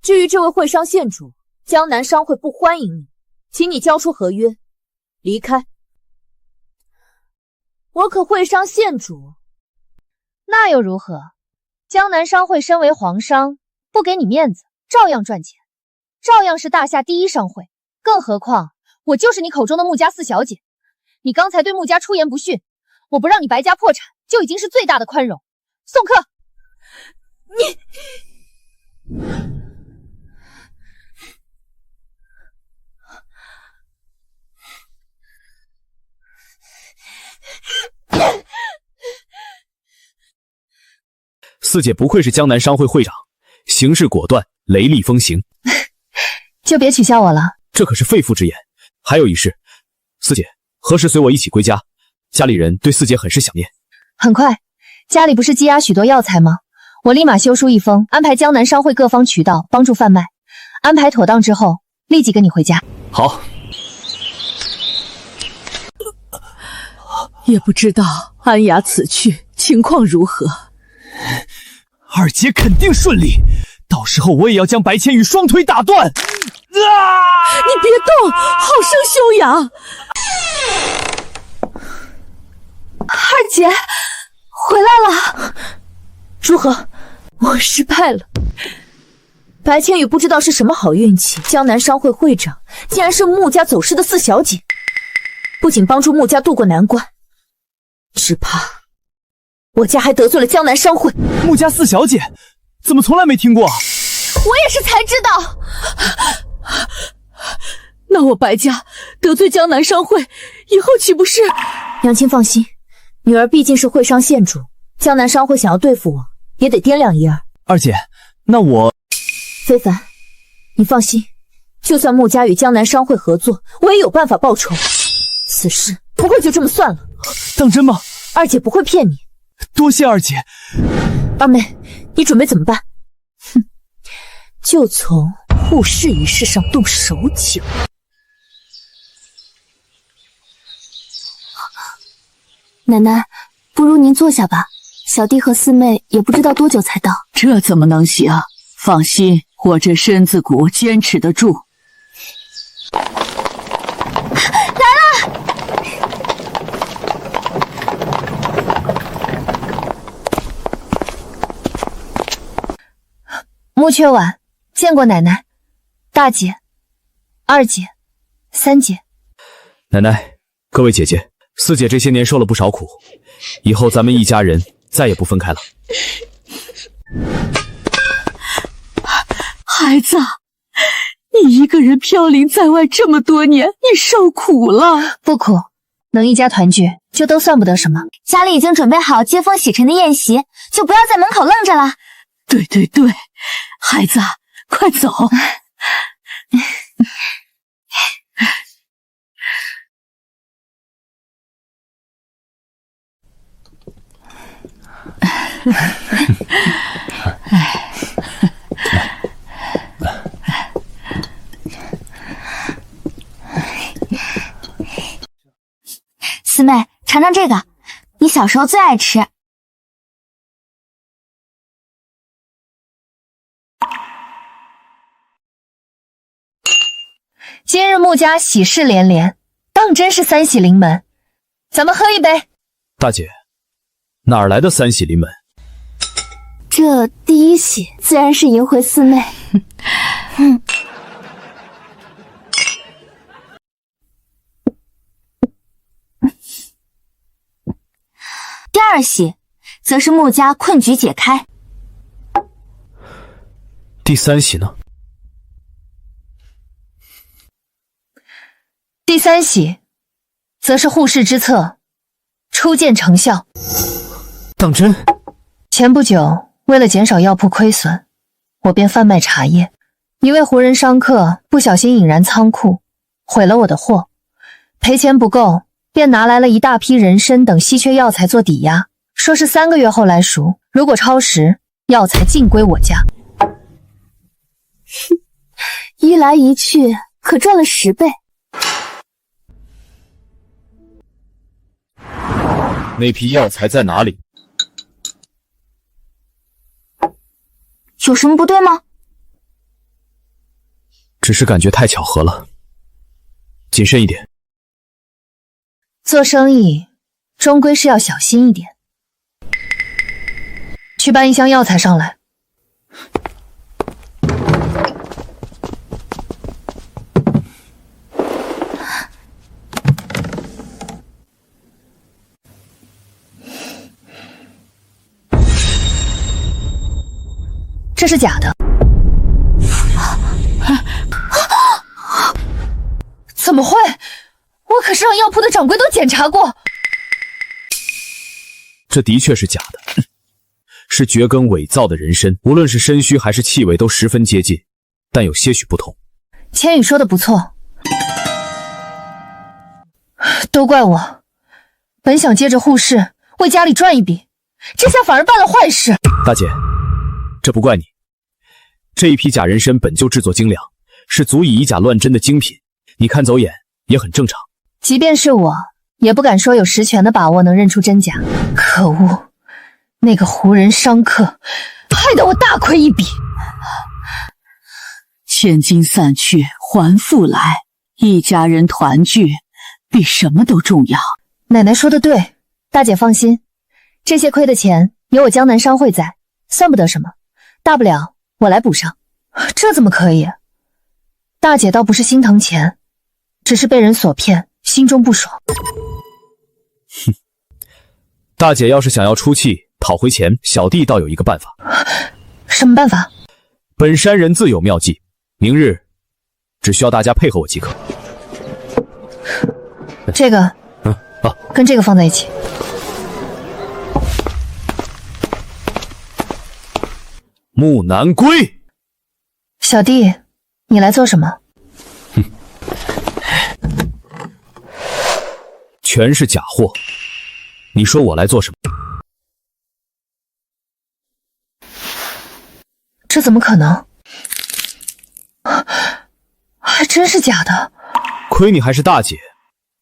至于这位会商县主，江南商会不欢迎你，请你交出合约，离开。我可会商县主。那又如何？江南商会身为皇商，不给你面子，照样赚钱，照样是大夏第一商会。更何况我就是你口中的穆家四小姐。你刚才对穆家出言不逊，我不让你白家破产，就已经是最大的宽容。送客。四姐不愧是江南商会会长，行事果断，雷厉风行。就别取笑我了，这可是肺腑之言。还有一事，四姐何时随我一起归家？家里人对四姐很是想念。很快，家里不是积压许多药材吗？我立马修书一封，安排江南商会各方渠道帮助贩卖，安排妥当之后，立即跟你回家。好。也不知道安雅此去情况如何。二姐肯定顺利，到时候我也要将白千羽双腿打断。你别动，好生休养。二姐回来了。如何？我失败了。白千羽不知道是什么好运气，江南商会会长竟然是穆家走失的四小姐，不仅帮助穆家渡过难关，只怕我家还得罪了江南商会。穆家四小姐怎么从来没听过？我也是才知道。那我白家得罪江南商会以后岂不是……娘亲放心，女儿毕竟是会商县主，江南商会想要对付我也得掂量一二。二姐，那我……非凡，你放心，就算穆家与江南商会合作，我也有办法报仇。此事不会就这么算了。当真吗？二姐不会骗你。多谢二姐。二妹，你准备怎么办？哼，就从护市一事上动手脚。奶奶，不如您坐下吧，小弟和四妹也不知道多久才到。这怎么能行？放心，我这身子骨坚持得住。来了！穆缺婉，见过奶奶、大姐、二姐、三姐。奶奶，各位姐姐，四姐这些年受了不少苦，以后咱们一家人再也不分开了。孩子，你一个人飘零在外这么多年，你受苦了。不苦，能一家团聚，就都算不得什么。家里已经准备好接风洗尘的宴席，就不要在门口愣着了。对对对，孩子，快走。四妹，尝尝这个，你小时候最爱吃。今日穆家喜事连连，当真是三喜临门。咱们喝一杯。大姐，哪儿来的三喜临门？这第一喜自然是迎回四妹。第二喜，则是穆家困局解开。第三喜呢？第三喜，则是护市之策初见成效。当真？前不久，为了减少药铺亏损，我便贩卖茶叶。一位胡人商客不小心引燃仓库，毁了我的货，赔钱不够，便拿来了一大批人参等稀缺药材做抵押，说是3个月后来赎，如果超时，药材尽归我家。一来一去，可赚了10倍。那批药材在哪里？有什么不对吗？只是感觉太巧合了，谨慎一点。做生意终归是要小心一点。去搬1箱药材上来。这是假的。怎么会？我可是让药铺的掌柜都检查过。这的确是假的，是蕨根伪造的人参，无论是身须还是气味都十分接近，但有些许不同。千羽说的不错，都怪我，本想接着护市为家里赚一笔，这下反而办了坏事。大姐，这不怪你。这一批假人参本就制作精良，是足以以假乱真的精品，你看走眼也很正常。即便是我，也不敢说有10全的把握能认出真假。可恶，那个胡人商客，害得我大亏一笔。千金散去还复来，一家人团聚比什么都重要。奶奶说的对，大姐放心，这些亏的钱有我江南商会在，算不得什么，大不了我来补上。这怎么可以？大姐倒不是心疼钱，只是被人所骗，心中不爽。哼，大姐要是想要出气讨回钱，小弟倒有一个办法。什么办法？本山人自有妙计，明日只需要大家配合我即可。这个，跟这个放在一起。木南龟，小弟，你来做什么？全是假货，你说我来做什么？这怎么可能？还真是假的。亏你还是大姐，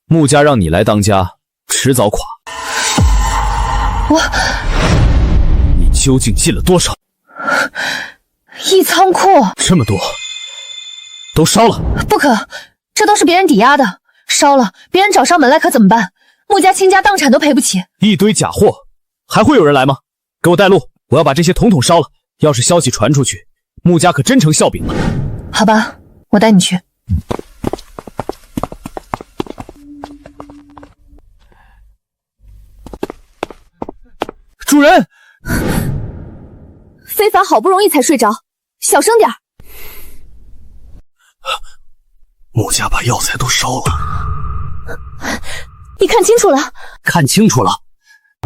穆家让你来当家，迟早垮。你究竟进了多少？一仓库这么多，都烧了。不可，这都是别人抵押的，烧了别人找上门来可怎么办？穆家倾家荡产都赔不起。一堆假货，还会有人来吗？给我带路，我要把这些统统烧了。要是消息传出去，穆家可真成笑柄了。好吧，我带你去。主人，非凡好不容易才睡着，小声点。穆家把药材都烧了，你看清楚了？看清楚了，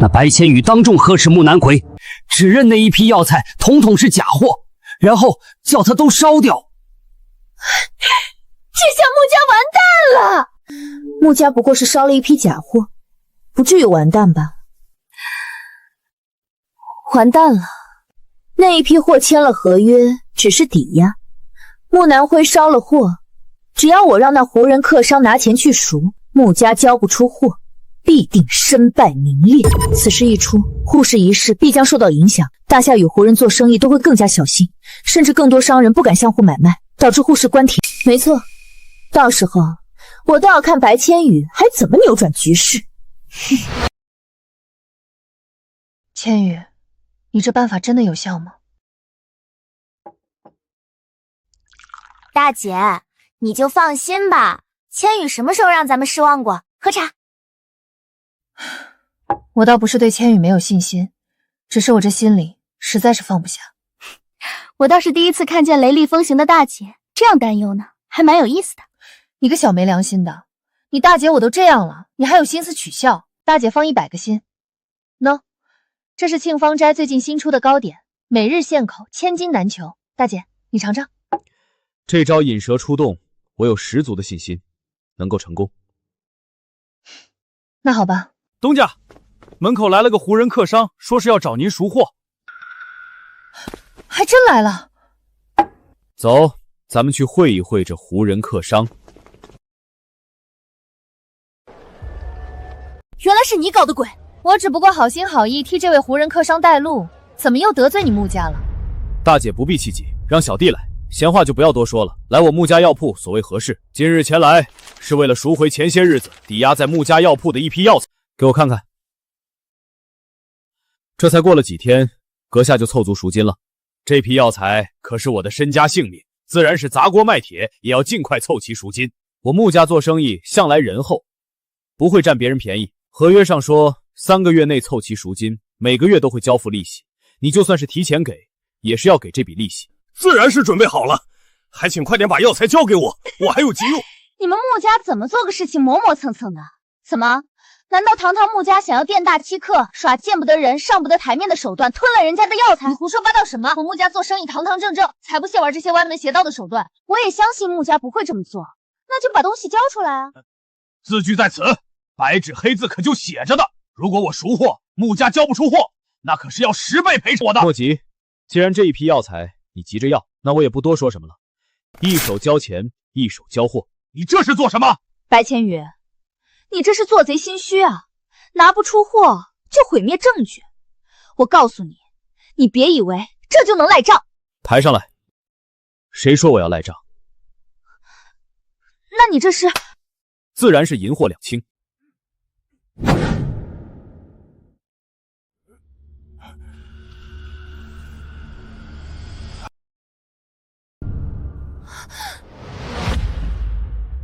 那白千羽当众呵斥穆南魁，指认那一批药材统统是假货，然后叫他都烧掉。这下穆家完蛋了。穆家不过是烧了一批假货，不至于完蛋吧？完蛋了，那一批货签了合约，只是抵押。穆南辉烧了货，只要我让那胡人客商拿钱去赎，穆家交不出货，必定身败名裂。此事一出，护市一事必将受到影响，大夏与胡人做生意都会更加小心，甚至更多商人不敢相互买卖，导致护市关停。没错，到时候我倒要看白千羽还怎么扭转局势。千羽，你这办法真的有效吗？大姐，你就放心吧，千羽什么时候让咱们失望过？喝茶。我倒不是对千羽没有信心，只是我这心里实在是放不下。我倒是第一次看见雷厉风行的大姐这样担忧呢，还蛮有意思的。你个小没良心的，你大姐我都这样了，你还有心思取笑？大姐放100个心。喏，这是庆芳斋最近新出的糕点，每日限口，千金难求。大姐，你尝尝。这招引蛇出洞，我有10足的信心能够成功。那好吧。东家，门口来了个胡人客商，说是要找您赎货。还真来了。走，咱们去会一会这胡人客商。原来是你搞的鬼！我只不过好心好意替这位胡人客商带路，怎么又得罪你穆家了？大姐不必气急，让小弟来，闲话就不要多说了。来我穆家药铺所谓何事？今日前来是为了赎回前些日子抵押在穆家药铺的一批药材，给我看看。这才过了几天，阁下就凑足赎金了。这批药材可是我的身家性命，自然是砸锅卖铁也要尽快凑齐赎金。我穆家做生意向来仁厚，不会占别人便宜。合约上说3个月内凑齐赎金，每个月都会交付利息。你就算是提前给，也是要给这笔利息。自然是准备好了，还请快点把药材交给我，我还有急用。你们穆家怎么做个事情磨磨蹭蹭的？怎么？难道堂堂穆家想要店大欺客，耍见不得人上不得台面的手段，吞了人家的药材？你胡说八道什么？我穆家做生意堂堂正正，才不屑玩这些歪门邪道的手段。我也相信穆家不会这么做，那就把东西交出来啊！字据在此，白纸黑字可就写着的。如果我赎货，穆家交不出货，那可是要10倍赔偿我的。莫急，既然这一批药材你急着要，那我也不多说什么了，一手交钱，一手交货。你这是做什么？白千羽，你这是做贼心虚啊！拿不出货就毁灭证据。我告诉你，你别以为这就能赖账。抬上来。谁说我要赖账？那你这是？自然是银货两清。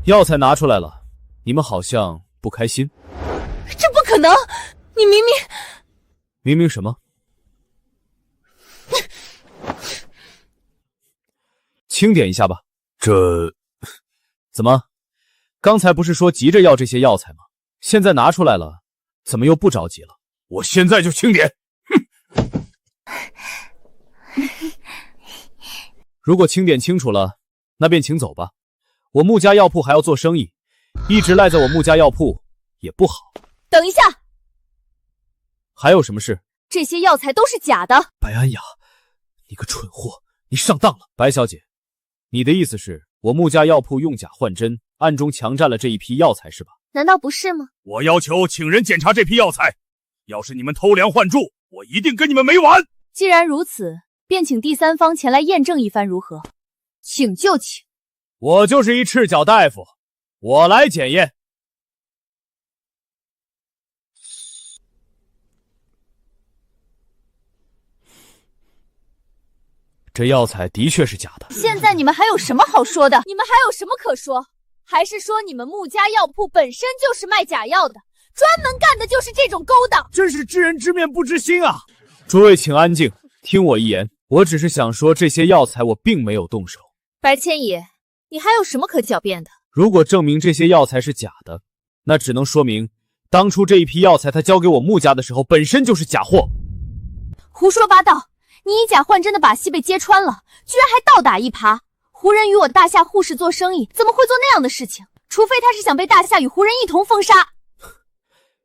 药材拿出来了，你们好像不开心。这不可能！你明明什么？清点一下吧。这怎么？刚才不是说急着要这些药材吗？现在拿出来了，怎么又不着急了？我现在就清点。如果清点清楚了，那便请走吧。我穆家药铺还要做生意，一直赖在我穆家药铺也不好。等一下，还有什么事？这些药材都是假的。白安雅，你个蠢货，你上当了。白小姐，你的意思是我穆家药铺用假换真，暗中强占了这一批药材是吧？难道不是吗？我要求请人检查这批药材，要是你们偷梁换柱，我一定跟你们没完。既然如此，便请第三方前来验证一番如何？请就请。我就是一赤脚大夫，我来检验。这药材的确是假的。现在你们还有什么好说的？你们还有什么可说？还是说你们穆家药铺本身就是卖假药的，专门干的就是这种勾当？真是知人知面不知心啊！诸位请安静，听我一言。我只是想说，这些药材我并没有动手。白千野，你还有什么可狡辩的？如果证明这些药材是假的，那只能说明当初这一批药材他交给我穆家的时候本身就是假货。胡说八道！你以假换真的把戏被揭穿了，居然还倒打一耙。胡人与我大夏护士做生意，怎么会做那样的事情？除非他是想被大夏与胡人一同封杀。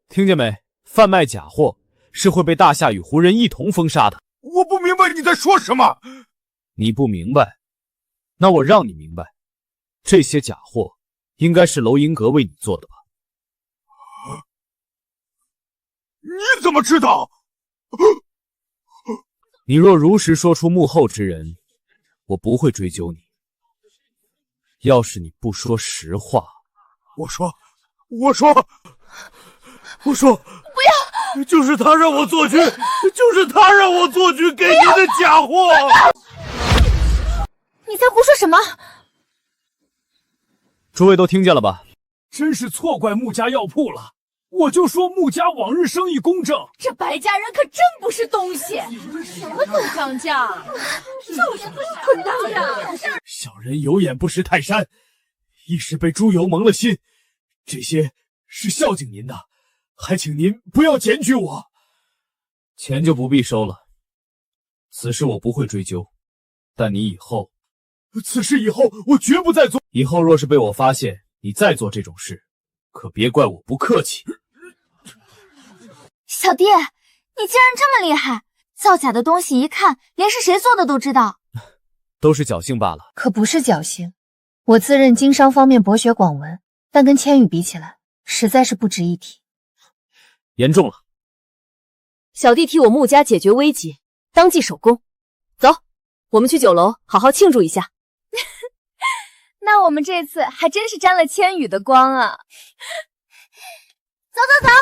听见没？贩卖假货是会被大夏与胡人一同封杀的。我不明白你在说什么。你不明白，那我让你明白，这些假货应该是楼银阁为你做的吧？你怎么知道？你若如实说出幕后之人，我不会追究你。要是你不说实话，我说，不要！就是他让我做局，就是他让我做局给你的假货。你在胡说什么？诸位都听见了吧？真是错怪穆家药铺了。我就说穆家往日生意公正，这白家人可真不是东西，什么狗涨价，就是不是滚当家。小人有眼不识泰山，一时被猪油蒙了心，这些是孝敬您的，还请您不要检举我。钱就不必收了，此事我不会追究，但你以后，此事以后我绝不再做。以后若是被我发现你再做这种事，可别怪我不客气。小弟，你竟然这么厉害！造假的东西一看，连是谁做的都知道。都是侥幸罢了。可不是侥幸，我自认经商方面博学广闻，但跟千羽比起来，实在是不值一提。严重了。小弟替我穆家解决危机，当记手工。走，我们去酒楼好好庆祝一下。那我们这次还真是沾了千羽的光啊！走走走，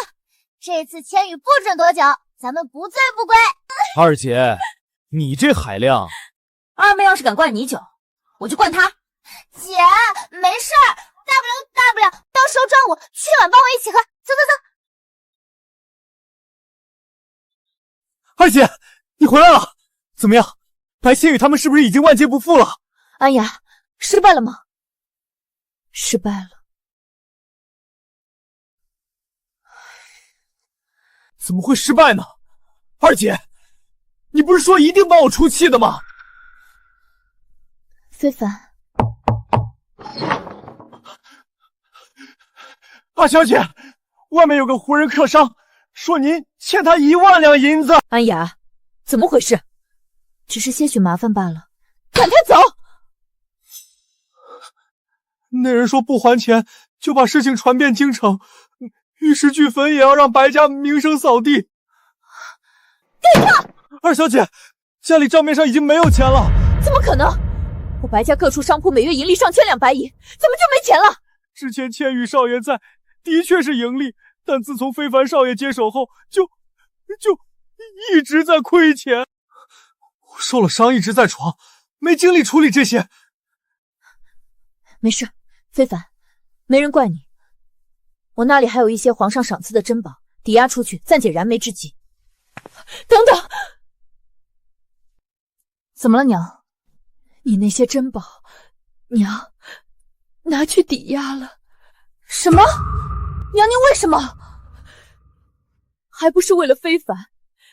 这次千羽不准夺酒，咱们不醉不归。二姐，你这海量。二妹要是敢灌你酒，我就灌她。姐，没事，大不了，到时候中午去晚帮我一起喝。走走走。二姐，你回来了，怎么样？白千羽他们是不是已经万劫不复了？安雅，失败了吗？失败了。怎么会失败呢？二姐，你不是说一定帮我出气的吗？非凡，二小姐，外面有个胡人客商，说您欠他1万两银子。安雅，怎么回事？只是些许麻烦罢了，赶他走！那人说不还钱，就把事情传遍京城，玉石俱焚也要让白家名声扫地。给他！二小姐，家里账面上已经没有钱了。怎么可能？我白家各处商铺每月盈利上千两白银，怎么就没钱了？之前千羽少爷在，的确是盈利，但自从非凡少爷接手后，就一直在亏钱。我受了伤，一直在床，没精力处理这些。没事，非凡，没人怪你。我那里还有一些皇上赏赐的珍宝，抵押出去，暂解燃眉之急。等等，怎么了，娘？你那些珍宝，娘拿去抵押了。什么？娘，您为什么？还不是为了非凡，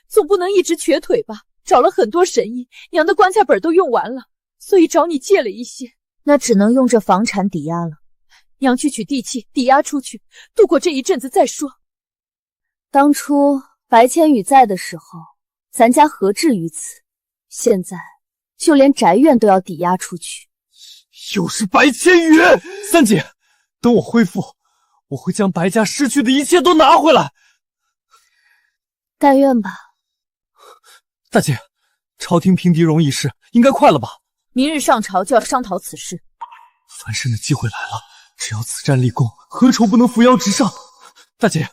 总不能一直瘸腿吧？找了很多神医，娘的棺材本都用完了，所以找你借了一些，那只能用这房产抵押了。娘去取地契，抵押出去，度过这一阵子再说。当初白千羽在的时候，咱家何至于此？现在就连宅院都要抵押出去。又是白千羽！三姐，等我恢复，我会将白家失去的一切都拿回来。但愿吧。大姐，朝廷平狄荣一事应该快了吧？明日上朝就要商讨此事。翻身的机会来了，只要此战立功，何愁不能扶摇直上？大姐，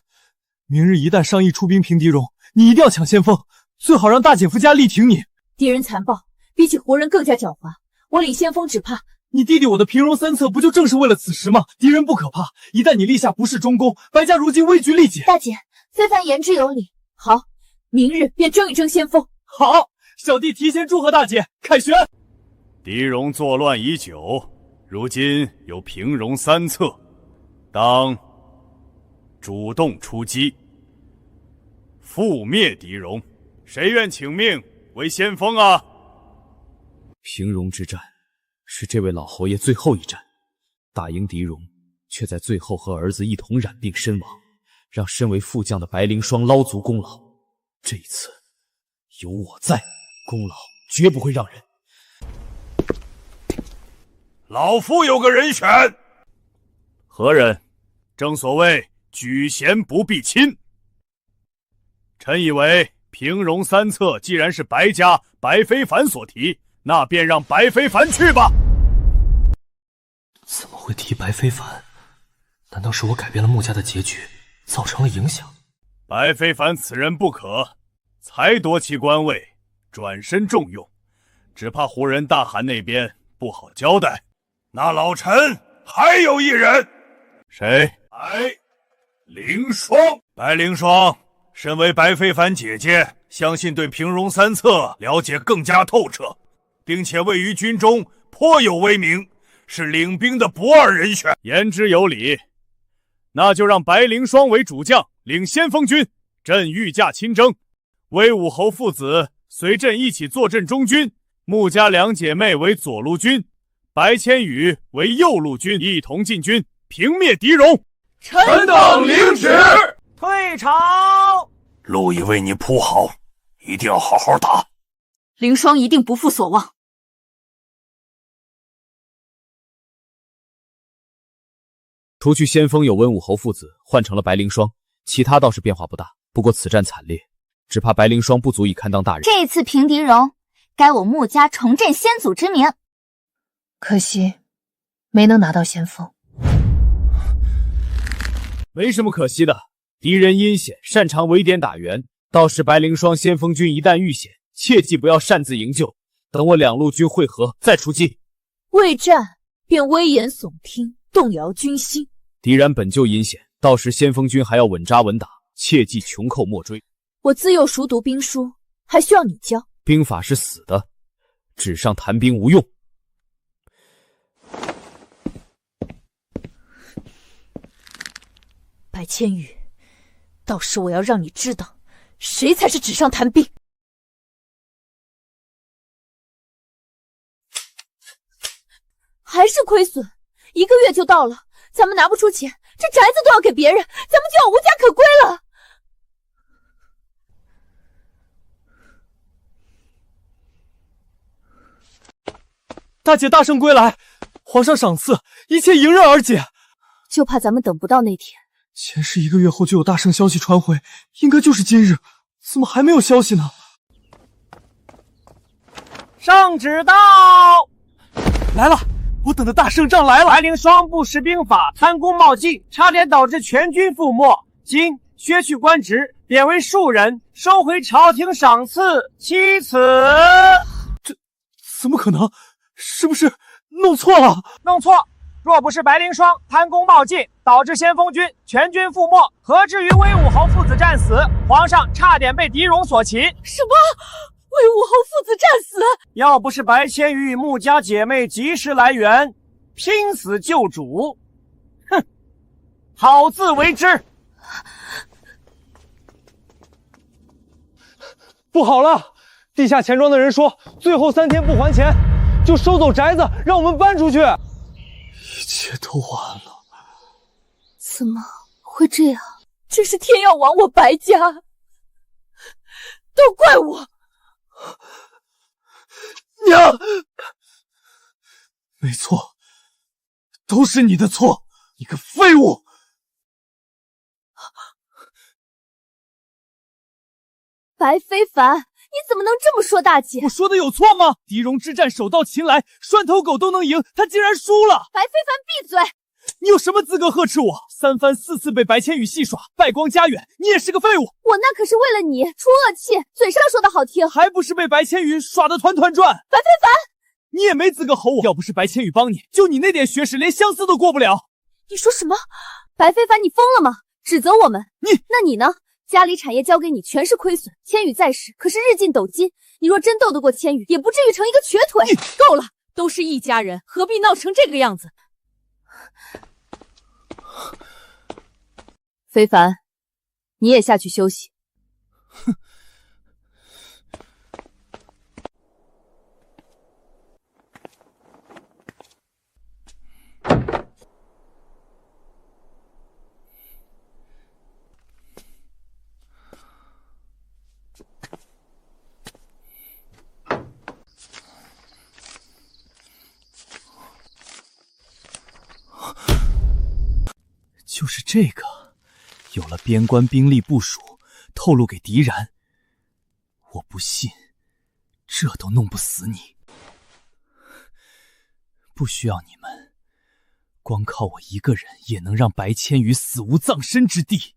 明日一旦上议出兵平狄荣，你一定要抢先锋，最好让大姐夫家力挺你。敌人残暴，比起活人更加狡猾，我领先锋只怕……你弟弟我的平荣三策不就正是为了此时吗？敌人不可怕，一旦你立下不世忠功，白家如今危局立解。大姐，非凡言之有理。好，明日便争一争先锋。好，小弟提前祝贺大姐凯旋。狄荣作乱已久，如今有平荣三策，当主动出击，覆灭狄荣。谁愿请命为先锋啊？平荣之战是这位老侯爷最后一战，打赢狄荣，却在最后和儿子一同染病身亡，让身为副将的白灵霜捞足功劳。这一次有我在，功劳绝不会让人。老夫有个人选。何人？正所谓举贤不避亲。臣以为平荣三策既然是白家白非凡所提，那便让白非凡去吧。怎么会提白非凡？难道是我改变了穆家的结局，造成了影响？白非凡此人不可，才夺其官位，转身重用，只怕胡人大汗那边不好交代。那老臣还有一人。谁？白灵霜。白灵霜身为白非凡姐姐，相信对平荣三策了解更加透彻，并且位于军中颇有威名，是领兵的不二人选。言之有理，那就让白灵霜为主将，领先锋军，朕御驾亲征。威武侯父子随朕一起坐镇中军，穆家两姐妹为左路军，白千羽为右路军，一同进军，平灭狄荣。臣等领旨。退朝。路已为你铺好，一定要好好打。凌霜一定不负所望。除去先锋有温武侯父子换成了白灵霜，其他倒是变化不大。不过此战惨烈，只怕白灵霜不足以堪当大人。这一次平狄荣，该我穆家重振先祖之名。可惜没能拿到先锋。没什么可惜的，敌人阴险，擅长围点打援。倒是白灵霜先锋军一旦遇险，切记不要擅自营救，等我两路军会合再出击。未战便危言耸听，动摇军心。敌人本就阴险，到时先锋军还要稳扎稳打，切记穷寇莫追。我自幼熟读兵书，还需要你教？兵法是死的，纸上谈兵无用。白千羽，到时我要让你知道，谁才是纸上谈兵。还是亏损，1个月就到了，咱们拿不出钱，这宅子都要给别人，咱们就要无家可归了。大姐大圣归来，皇上赏赐，一切迎刃而解。就怕咱们等不到那天。前世1个月后就有大圣消息传回，应该就是今日，怎么还没有消息呢？圣旨到！来了，我等的大胜仗来了！白灵霜不识兵法，贪功冒进，差点导致全军覆没。今削去官职，贬为庶人，收回朝廷赏赐，妻此。这怎么可能？是不是弄错了？弄错！若不是白灵霜贪功冒进，导致先锋军全军覆没，何至于威武侯父子战死？皇上差点被狄荣所擒。什么？威武侯父子战死？要不是白千羽与穆家姐妹及时来援，拼死救主，哼，好自为之。不好了！地下钱庄的人说，最后3天不还钱，就收走宅子，让我们搬出去。一切都完了。怎么会这样？这是天要亡我白家，都怪我。娘，没错，都是你的错，你个废物！白非凡，你怎么能这么说大姐？我说的有错吗？狄荣之战手到擒来，拴头狗都能赢，他竟然输了！白非凡，闭嘴！你有什么资格呵斥我？3番4次被白千羽戏耍，败光家园，你也是个废物！我那可是为了你出恶气，嘴上说的好听，还不是被白千羽耍得团团转？白非凡，你也没资格吼我！要不是白千羽帮你，就你那点学识，连相思都过不了！你说什么？白非凡，你疯了吗？指责我们？那你呢？家里产业交给你全是亏损，千羽在时可是日进斗金，你若真斗得过千羽，也不至于成一个瘸腿。够了，都是一家人，何必闹成这个样子？非凡，你也下去休息。哼。就是这个，有了边关兵力部署，透露给敌人，我不信，这都弄不死你。不需要你们，光靠我一个人也能让白千羽死无葬身之地。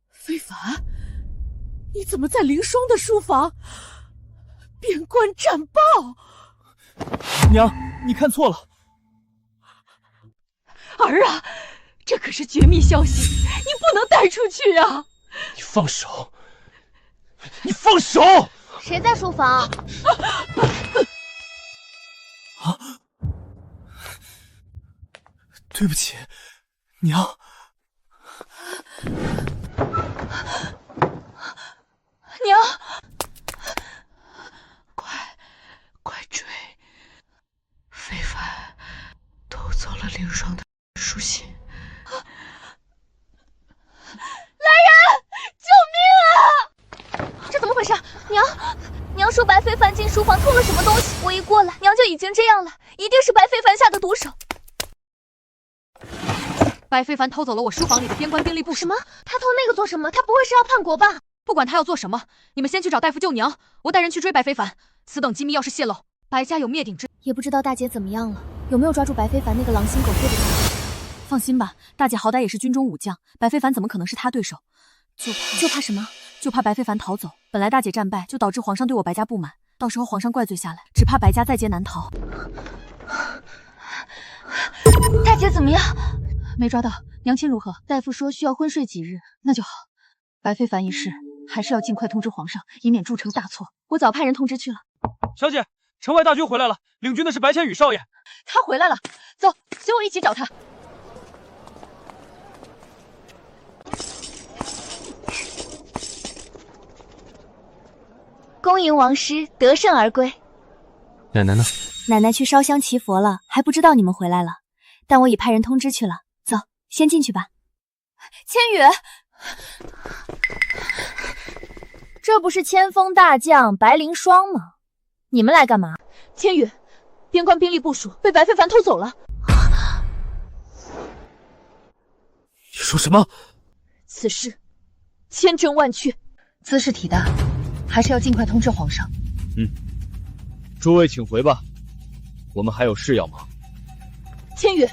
非凡，你怎么在凌霜的书房？边关战报！娘，你看错了。儿啊，这可是绝密消息，你不能带出去啊！你放手！你放手！谁在书房？啊！对不起，娘。娘，快追！非凡偷走了凌霜的书信。说白非凡进书房偷了什么东西，我一过来，娘就已经这样了，一定是白非凡下的毒手。白非凡偷走了我书房里的边关兵力部署。什么？他偷那个做什么？他不会是要叛国吧？不管他要做什么，你们先去找大夫救娘，我带人去追白非凡。此等机密要是泄露，白家有灭顶之。也不知道大姐怎么样了，有没有抓住白非凡那个狼心狗肺的家伙？放心吧，大姐好歹也是军中武将，白非凡怎么可能是他对手？就怕什么？就怕白非凡逃走。本来大姐战败就导致皇上对我白家不满，到时候皇上怪罪下来，只怕白家在劫难逃。大姐怎么样？没抓到，娘亲如何？大夫说需要昏睡几日。那就好。白非凡一事还是要尽快通知皇上，以免铸成大错。我早派人通知去了。小姐，城外大军回来了，领军的是白千羽少爷。他回来了，走，随我一起找他。恭迎王师得胜而归。奶奶呢？奶奶去烧香祈佛了，还不知道你们回来了，但我已派人通知去了。走，先进去吧。千羽，这不是千锋大将白灵霜吗？你们来干嘛？千羽，边关兵力部署被白非凡偷走了。你说什么？此事千真万确。兹事体大，还是要尽快通知皇上。诸位请回吧，我们还有事要忙。千羽，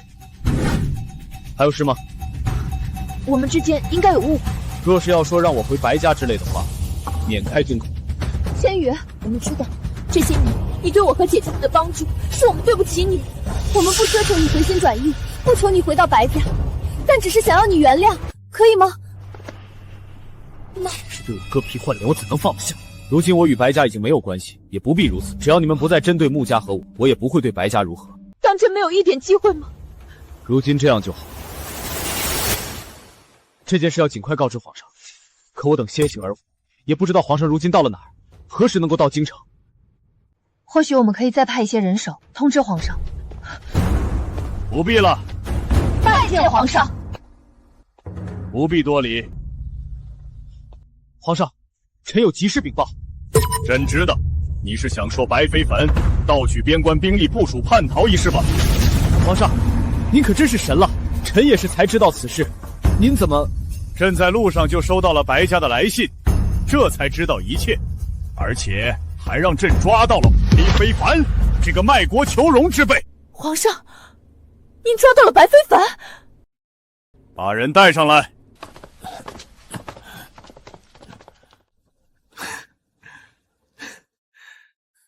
还有事吗？我们之间应该有误会。若是要说让我回白家之类的话，免开军口。千羽，我们知道这些年你对我和姐姐们的帮助，是我们对不起你。我们不奢求你回心转意，不求你回到白家，但只是想要你原谅，可以吗？是对我割皮换脸，我怎能放得下？如今我与白家已经没有关系，也不必如此。只要你们不再针对穆家和我，也不会对白家如何。当真没有一点机会吗？如今这样就好。这件事要尽快告知皇上。可我等先行而返，也不知道皇上如今到了哪儿，何时能够到京城？或许我们可以再派一些人手通知皇上。不必了。拜见皇上。不必多礼。皇上，臣有急事禀报。朕知道，你是想说白非凡盗取边关兵力部署叛逃一事吧？皇上，您可真是神了，臣也是才知道此事。您怎么？朕在路上就收到了白家的来信，这才知道一切，而且还让朕抓到了白非凡这个卖国求荣之辈。皇上，您抓到了白非凡，把人带上来。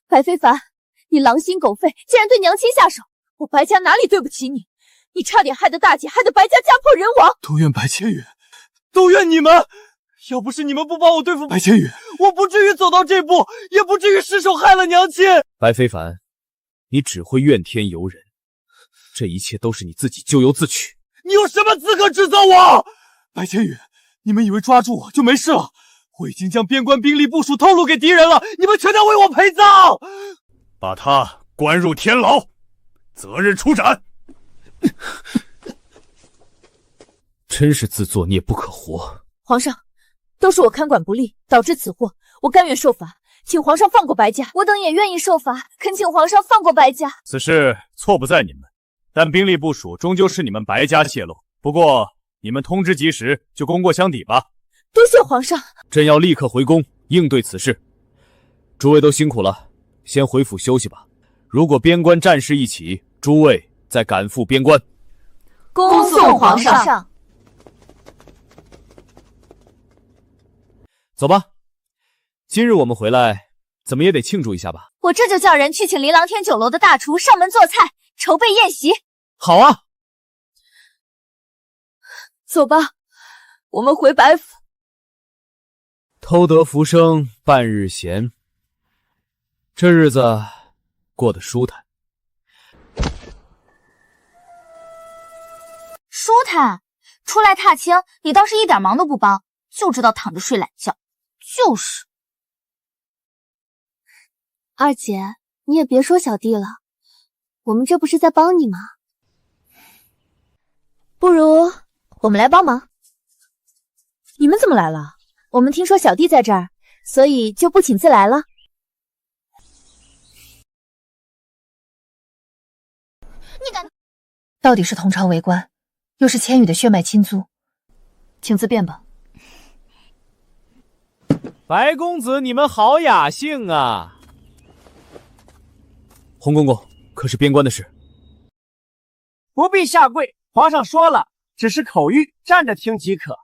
白非凡，你狼心狗肺，竟然对娘亲下手！我白家哪里对不起你？你差点害得大姐，害得白家家破人亡。都怨白千羽，都怨你们！要不是你们不帮我对付白千羽，我不至于走到这步，也不至于失手害了娘亲。白非凡，你只会怨天尤人，这一切都是你自己咎由自取。你有什么资格指责我？白千羽，你们以为抓住我就没事了？我已经将边关兵力部署透露给敌人了，你们全要为我陪葬！把他关入天牢，择日处斩。真是自作孽不可活。皇上，都是我看管不力，导致此祸，我甘愿受罚，请皇上放过白家。我等也愿意受罚，恳请皇上放过白家。此事错不在你们，但兵力部署终究是你们白家泄露。不过你们通知及时，就功过相抵吧。多谢皇上。朕要立刻回宫应对此事。诸位都辛苦了，先回府休息吧。如果边关战事一起，诸位再赶赴边关。恭送皇上。走吧，今日我们回来，怎么也得庆祝一下吧。我这就叫人去请琳琅天酒楼的大厨上门做菜，筹备宴席。好啊，走吧，我们回白府。偷得浮生半日闲，这日子过得舒坦。舒坦？出来踏青，你倒是一点忙都不帮，就知道躺着睡懒觉。就是。二姐，你也别说小弟了，我们这不是在帮你吗？不如我们来帮忙。你们怎么来了？我们听说小弟在这儿，所以就不请自来了。你敢？到底是同朝为官，又是千羽的血脉亲族，请自便吧。白公子，你们好雅兴啊！洪公公，可是边关的事？不必下跪，皇上说了，只是口谕，站着听即可。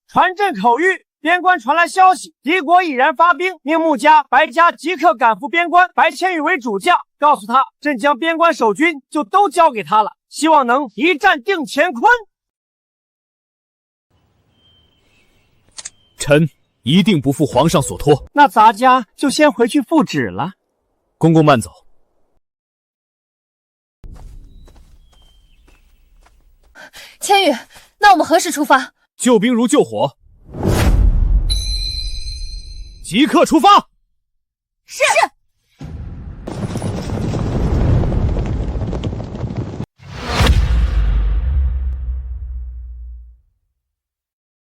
传朕口谕。边关传来消息，敌国已然发兵，命穆家、白家即刻赶赴边关。白千羽为主将，告诉他，朕将边关守军就都交给他了，希望能一战定乾坤。臣一定不负皇上所托。那咱家就先回去复旨了。公公慢走。千羽，那我们何时出发？救兵如救火。即刻出发！